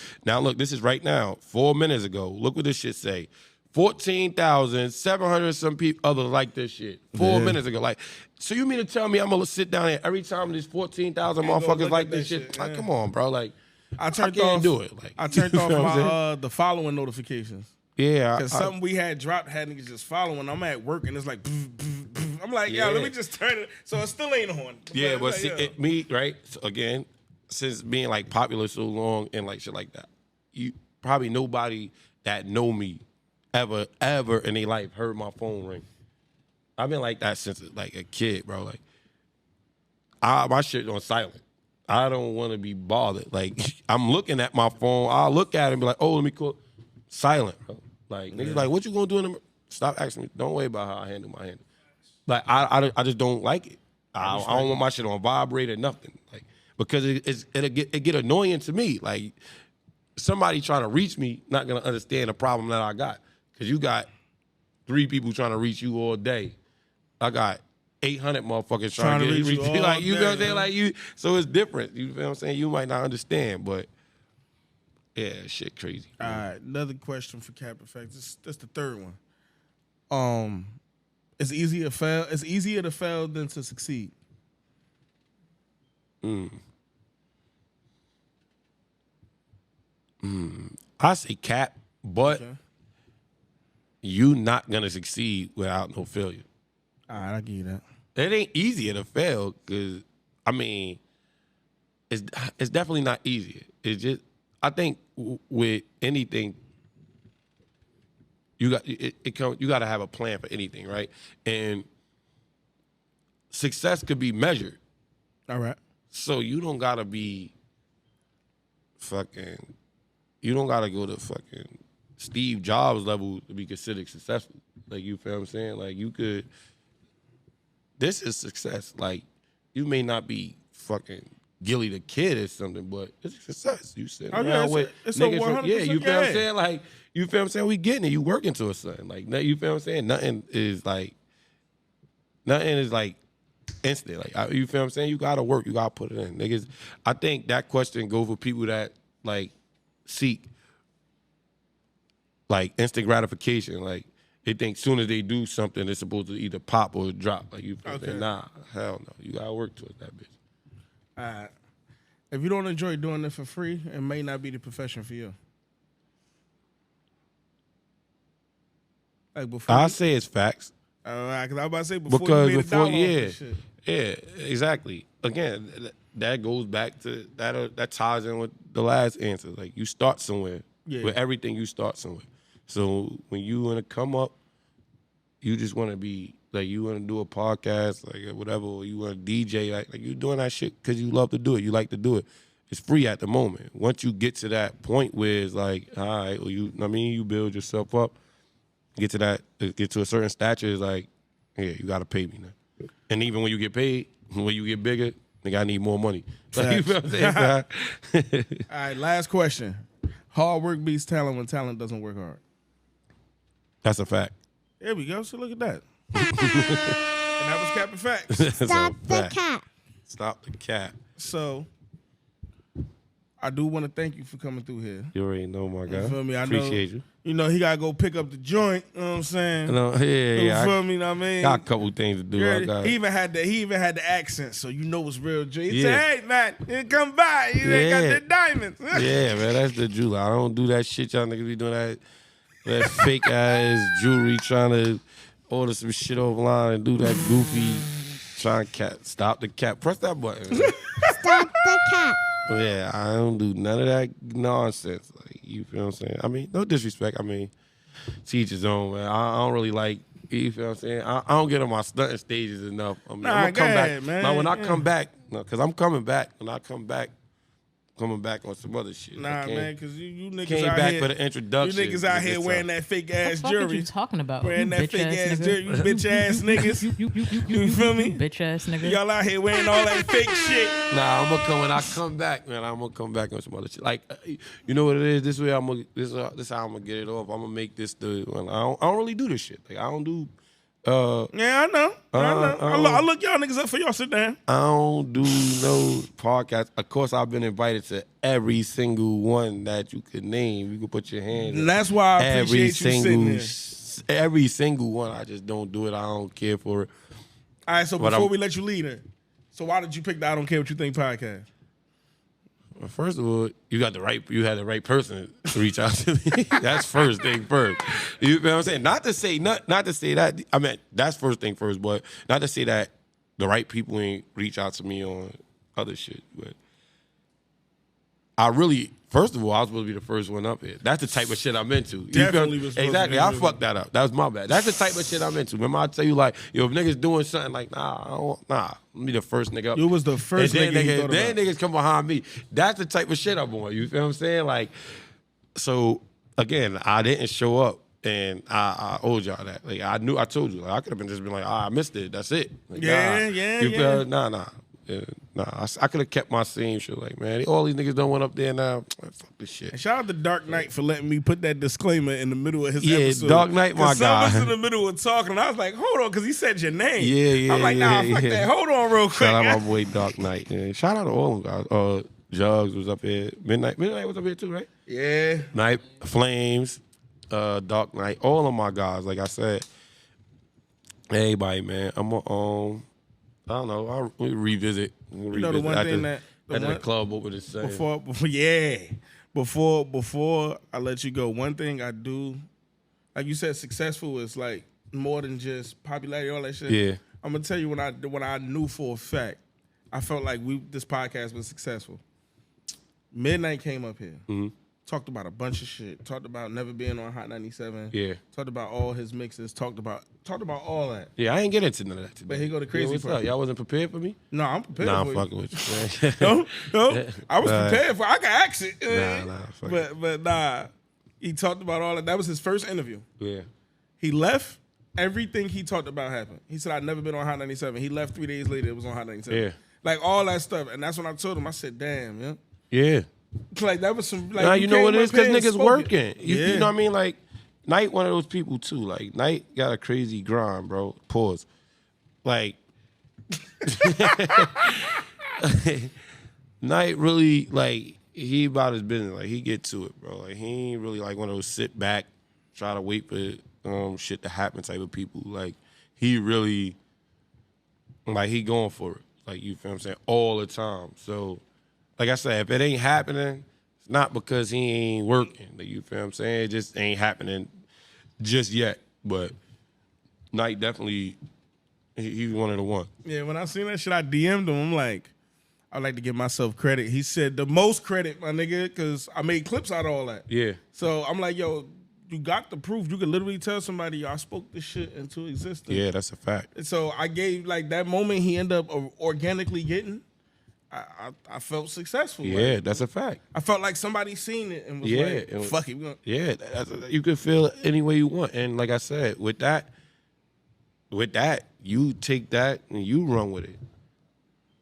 this is right now, 4 minutes ago. Look what this shit say. 14,700 some people others like this shit 4 minutes ago. Like, so you mean to tell me I'm gonna sit down here every time there's 14,000 go look motherfuckers at like that this shit? shit, Like, yeah. come on, bro. Like, I turned can't off. do it. Like, I turned you off know what I'm saying? my the following notifications. Yeah, Cause something we had dropped had niggas just following. I'm at work and it's like, I'm like, Yeah. yo, let me just turn it. So it still ain't on. Yeah, but like, see, yo. me, right? So again, since being like popular so long and like shit like that, you probably nobody that know me ever in their life heard my phone ring. I've been like that since like a kid, bro. Like, my shit on silent. I don't want to be bothered. Like, I'm looking at my phone. I'll look at it and be like, oh, let me call. Silent, bro. Like, niggas like, what you gonna do in the... Stop asking me. Don't worry about how I handle my handle. Like, I just don't like it. I don't want my shit on vibrate or nothing. Like, because it get annoying to me. Like, somebody trying to reach me not gonna understand the problem that I got. Because you got 3 people trying to reach you all day. I got 800 motherfuckers trying to reach you. all Like, you know what I'm day, saying? Like, you... So it's different. You know what I'm saying? You might not understand, but... Yeah, shit crazy. All right, another question for Cap Effect. That's the third one. It's easier to fail than to succeed. I say cap, but Okay. you not gonna succeed without no failure. All right, I give you that. It ain't easier to fail because I mean, it's definitely not easier. It's just I think with anything, you got you got to have a plan for anything, right? And success could be measured. All right. So you don't gotta be fucking. You don't gotta go to fucking Steve Jobs level to be considered successful. Like you feel what I'm saying? Like you could. This is success. Like you may not be fucking Gilly the Kid or something, but it's a success. You sitting around with it's a niggas from 100%, you feel what I'm yeah. saying? Like you feel what I'm saying? We getting it. You working to a something. Like you feel what I'm saying? Nothing is like instant. Like you feel what I'm saying? You gotta work. You gotta put it in. Niggas, I think that question go for people that like seek like instant gratification. Like they think soon as they do something, it's supposed to either pop or drop. Like you feel what I'm saying? Nah, hell no. You gotta work towards that bitch. All right. If you don't enjoy doing it for free, it may not be the profession for you. Like before. I say it's facts. All right, because I was about to say before Because you made before, $1 off this shit. yeah, exactly. Again, that goes back to that ties in with the last answer. Like you start somewhere. Yeah. With everything, you start somewhere. So when you want to come up, you just want to be like you want to do a podcast, like whatever, or you want to DJ, like you doing that shit because you love to do it. You like to do it. It's free at the moment. Once you get to that point where it's like, all right, or you build yourself up, get to a certain stature, it's like, yeah, you gotta pay me now. And even when you get paid, when you get bigger, nigga, I need more money. Like, you feel what I'm saying? All right, last question. Hard work beats talent when talent doesn't work hard. That's a fact. There we go. So look at that. And that was Captain Facts. That's a Stop the fact. cap. Stop the cap. So I do want to thank you for coming through here. You already know, my guy. You feel me? I Appreciate know, you. You know, he got to go pick up the joint. You know what I'm saying? No, yeah. You feel me? Know what I mean? Got a couple things to do. Yeah, he even had the accent, so you know it's real. He Yeah. said, "Hey man, you come by. You ain't got Yeah. the diamonds." Yeah, man, that's the jewelry. I don't do that shit. Y'all niggas be doing that fake ass jewelry, trying to order some shit offline and do that goofy, trying to stop the cap. Press that button. Stop the cap. Yeah, I don't do none of that nonsense. Like, you feel what I'm saying? I mean, no disrespect. I mean, teach his own, man. I don't really like, you feel what I'm saying? I don't get on my stunting stages enough. I mean, Nah, I'm going to come go ahead, back. man. Now, when I Yeah. come back, because I'm coming back. When I come back, coming back on some other shit. Nah, man, because you niggas Came out back here, for the introduction. you niggas out here wearing that fake ass What the fuck are jewelry. you talking about? Wearing that fake ass jewelry, you bitch ass niggas. You feel me? Bitch ass nigga. Y'all out here wearing all that fake shit. Nah, I'm gonna come when I come back, man. I'm gonna come back on some other shit. Like, you know what it is? This way, this how I'm gonna get it off. I'm gonna make this I don't really do this shit. Like, I don't do. Yeah, I know. I look y'all niggas up for y'all sit down. I don't do no podcast. Of course, I've been invited to every single one that you could name. You could put your hand. And that's why I appreciate you sitting here. Every single one. I just don't do it. I don't care for it. All right, so But before I'm- we let you lead her, so why did you pick the I Don't Care What You Think podcast? Well, first of all, you had the right person to reach out to me. That's first thing first. You know what I'm saying? Not to say that. I mean, that's first thing first, but not to say that the right people ain't reach out to me on other shit. But first of all, I was supposed to be the first one up here. That's the type of shit I'm into. You feel Definitely me? was supposed to Exactly. be I the- fucked that up. That was my bad. That's the type of shit I'm into. Remember, I tell you like, yo, if niggas doing something like, let me be the first nigga up. You was the first and nigga you thought then about. niggas come behind me. That's the type of shit I'm on. You feel what I'm saying? Like, so again, I didn't show up, and I owed y'all that. Like, I told you. Like, I could have just been like, I missed it. That's it. Like, Yeah. You feel? Nah. Yeah, I could have kept my same shit. Like, man, all these niggas don't want up there now. Fuck this shit. And shout out to Dark Knight for letting me put that disclaimer in the middle of his Yeah, episode. Dark Knight, my 'Cause some of us guy. in the middle were talking, and I was like, hold on, because he said your name. Yeah, I'm like, nah, yeah, fuck yeah. that. Hold on real quick. Shout out my boy Dark Knight. Yeah. Shout out to all of them guys. Jugs was up here. Midnight was up here too, right? Yeah. Night Flames, Dark Knight, all of my guys. Like I said, everybody, man. I don't know. I'll revisit You know the one thing that the club opened is saying. Before I let you go, one thing I do, like you said, successful is like more than just popularity, all that shit. Yeah. I'm gonna tell you when I knew for a fact, I felt like this podcast was successful. Midnight came up here, talked about a bunch of shit, talked about never being on Hot 97. Yeah. Talked about all his mixes, talked about all that. Yeah, I ain't get into none of that today. But here go the crazy what's part. up? Y'all wasn't prepared for me? No, I'm prepared Nah, for I'm you. fucking with you, man. No, I was prepared for. I can ask it. Fuck But nah, he talked about all that. That was his first interview. Yeah. He left. Everything he talked about happened. He said, "I'd never been on Hot 97." He left 3 days later. It was on Hot 97. Yeah. Like all that stuff, and that's when I told him. I said, "Damn, yeah." Yeah. Like that was some. Like, Nah, you know what it is? Because niggas working. You Yeah. know what I mean? Like, Knight one of those people too. Like, Knight got a crazy grind, bro. Pause. Like, Knight really, like, he about his business. Like, he get to it, bro. Like, he ain't really like one of those sit back, try to wait for shit to happen type of people. Like, he really, like, he going for it. Like, you feel what I'm saying? All the time. So, like I said, if it ain't happening, it's not because he ain't working. Like, you feel what I'm saying? It just ain't happening just yet. But Knight definitely, he's one of the ones. Yeah, when I seen that shit, I DM'd him. I'm like, I'd like to give myself credit. He said the most credit, my nigga, because I made clips out of all that. Yeah. So I'm like, yo, you got the proof. You could literally tell somebody, yo, I spoke this shit into existence. Yeah, that's a fact. And so I gave, like, that moment he ended up organically getting, I felt successful. Yeah, like, that's a fact. I felt like somebody seen it and was Yeah, like, fuck it. Yeah, you can feel it any way you want. And like I said, with that, you take that and you run with it.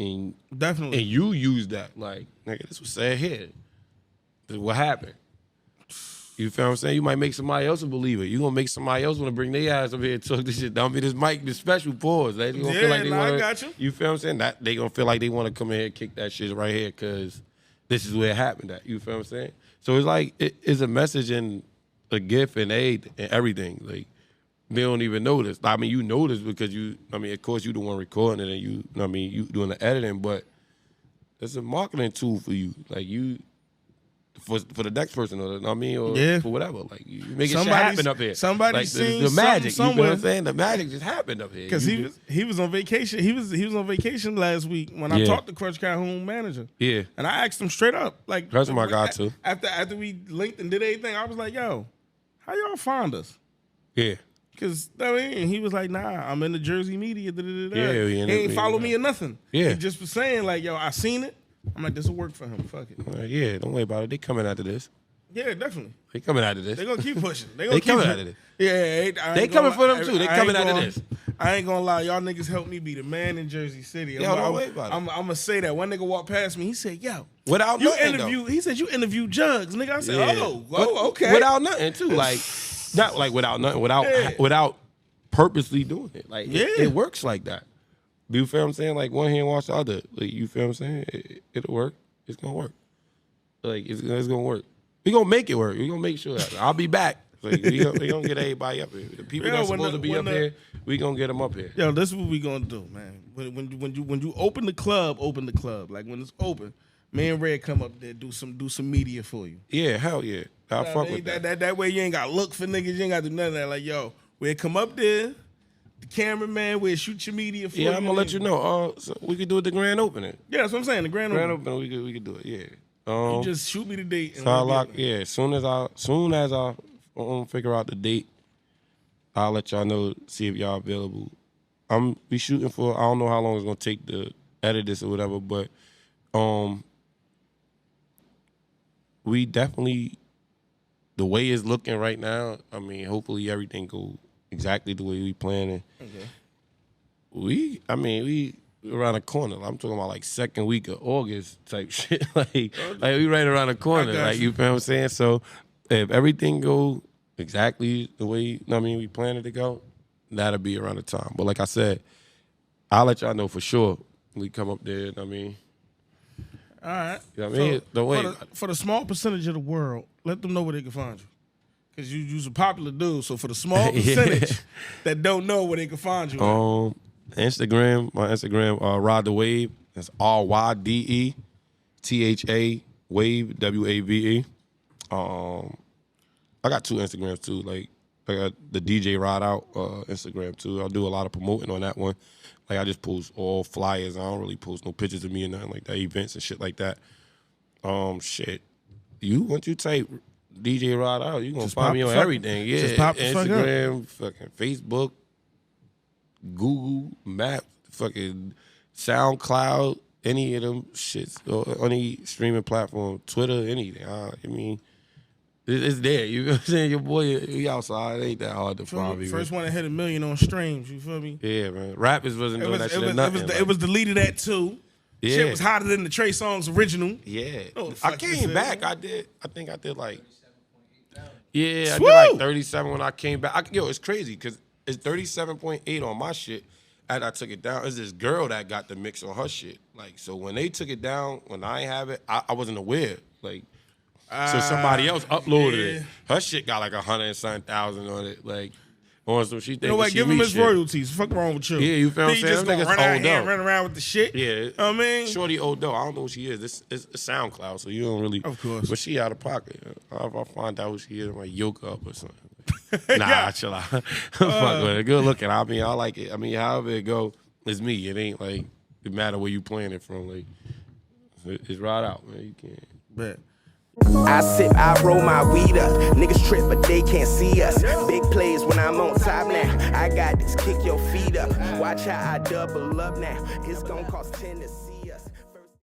And Definitely. And you use that. Like, nigga, this was said here. This is what happened. You feel what I'm saying? You might make somebody else a believer. You gonna make somebody else want to bring their ass up here and talk this shit. Don't be this mic, this special pause. They gonna feel like they want I got you. You feel what I'm saying? That they gonna feel like they want to come in here and kick that shit right here because this is where it happened at. You feel what I'm saying? So it's like it's a message and a gift and aid and everything. Like, they don't even notice. I mean, you notice because of course you the one recording it and you know what I mean, you doing the editing, but it's a marketing tool for you. Like, you, for the next person, or you know what I mean, or for whatever. Like, you making shit happen up here. Somebody like, seen the magic. somewhere. You know what I'm saying? The magic just happened up here. Because he was on vacation. He was on vacation last week when I talked to Crutch Calhoun manager. Yeah. And I asked him straight up, like, That's my guy too. After we linked and did everything, I was like, yo, how y'all find us? Yeah. Because, I mean, he was like, nah, I'm in the Jersey media. Yeah, he ain't follow me or nothing. Yeah. He just was saying, like, yo, I seen it. I'm like, this will work for him. Fuck it. Yeah, don't worry about it. They coming after this. Yeah, definitely. They coming after this. They gonna keep pushing. They coming after this. Yeah, They coming for them too. They coming after this. I ain't gonna lie, y'all niggas helped me be the man in Jersey City. Yo, don't worry about it. I'm gonna say that. One nigga walked past me. He said, "Yo, without you nothing, interview." though. He said, "You interview Jugs, nigga." I said, Yeah. "Oh, okay." Without nothing too. Like, not like without nothing. Without purposely doing it. Like, it works like that. Do you feel what I'm saying? Like, one hand wash the other. Like, you feel what I'm saying? It'll work. It's gonna work. Like, it's gonna work. We gonna make it work. We gonna make sure that I'll be back. Like, we gonna get everybody up here. The people that's supposed to be up here, we gonna get them up here. Yo, this is what we gonna do, man. When you open the club. Like, when it's open, me and Red come up there, do some media for you. Yeah, hell yeah. I'll fuck with that. That way you ain't got to look for niggas. You ain't got to do none of that. Like, yo, we'll come up there. The cameraman will shoot your media for you. Yeah, I'm gonna let you know. So we could do it the grand opening. Yeah, that's what I'm saying. The grand opening. We could do it. Yeah. You just shoot me the date. And so I lock. Yeah. As soon as I figure out the date, I'll let y'all know. See if y'all available. I'm be shooting for. I don't know how long it's gonna take to edit this or whatever, but we definitely, the way it's looking right now. I mean, hopefully everything go exactly the way we planning. Okay. We around the corner. I'm talking about like second week of August type shit. like we right around the corner. Like, you feel what I'm saying? So if everything go exactly the way we plan it to go, that'll be around the time. But like I said, I'll let y'all know for sure. We come up there. All right. You know what I mean? Don't wait. For the small percentage of the world, let them know where they can find you. Because you's a popular dude. So for the small percentage that don't know where they can find you. My Instagram, Ride the Wave. That's RYDETHA Wave WAVE. I got 2 Instagrams too. Like I got the DJ Ride Out Instagram too. I do a lot of promoting on that one. Like I just post all flyers. I don't really post no pictures of me or nothing like that. Events and shit like that. Shit. Once you type DJ Ride Out, you gonna Just find me on everything. Yeah, just pop the fuck up. Instagram, fucking Facebook, Google Maps, fucking SoundCloud, any of them shits, or any streaming platform, Twitter, anything. I mean, it's there. You know what I'm saying? Your boy, he outside. It ain't that hard to find me. First one to hit 1 million on streams. You feel me? Yeah, man. Rappers wasn't doing that shit. It was deleted at 2. Yeah. Shit was hotter than the Trey Songz original. Yeah. Oh, I fuck came you back. said. I think I did like. Yeah, I Swoo! did like 37 when I came back. Yo, it's crazy because it's 37.8 on my shit. And I took it down. It's this girl that got the mix on her shit. Like, so when they took it down, when I ain't have it, I wasn't aware. Like, so somebody else uploaded it. Her shit got like 100 and something thousand on it. Like, on some she thinks You know what? she Give him me his shit. royalties. Fuck wrong with you. Yeah, you feel what I'm He saying? just Them gonna niggas run out old here and up. run around with the shit. Yeah. You know what I mean? Shorty old though. I don't know who she is. This is SoundCloud, so you don't really. Of course. But she out of pocket. If I find out who she is, I might yoke her up or something. Nah, chill out. Fuck with it. Good looking. I mean, I like it. I mean, however it go, it's me. It ain't like it matter where you playing it from. Like it's right out, man. You can't. Bet. I sip, I roll my weed up. Niggas trip, but they can't see us. Big plays when I'm on top now. I got this, kick your feet up. Watch how I double up now. It's gonna cost 10 to 6.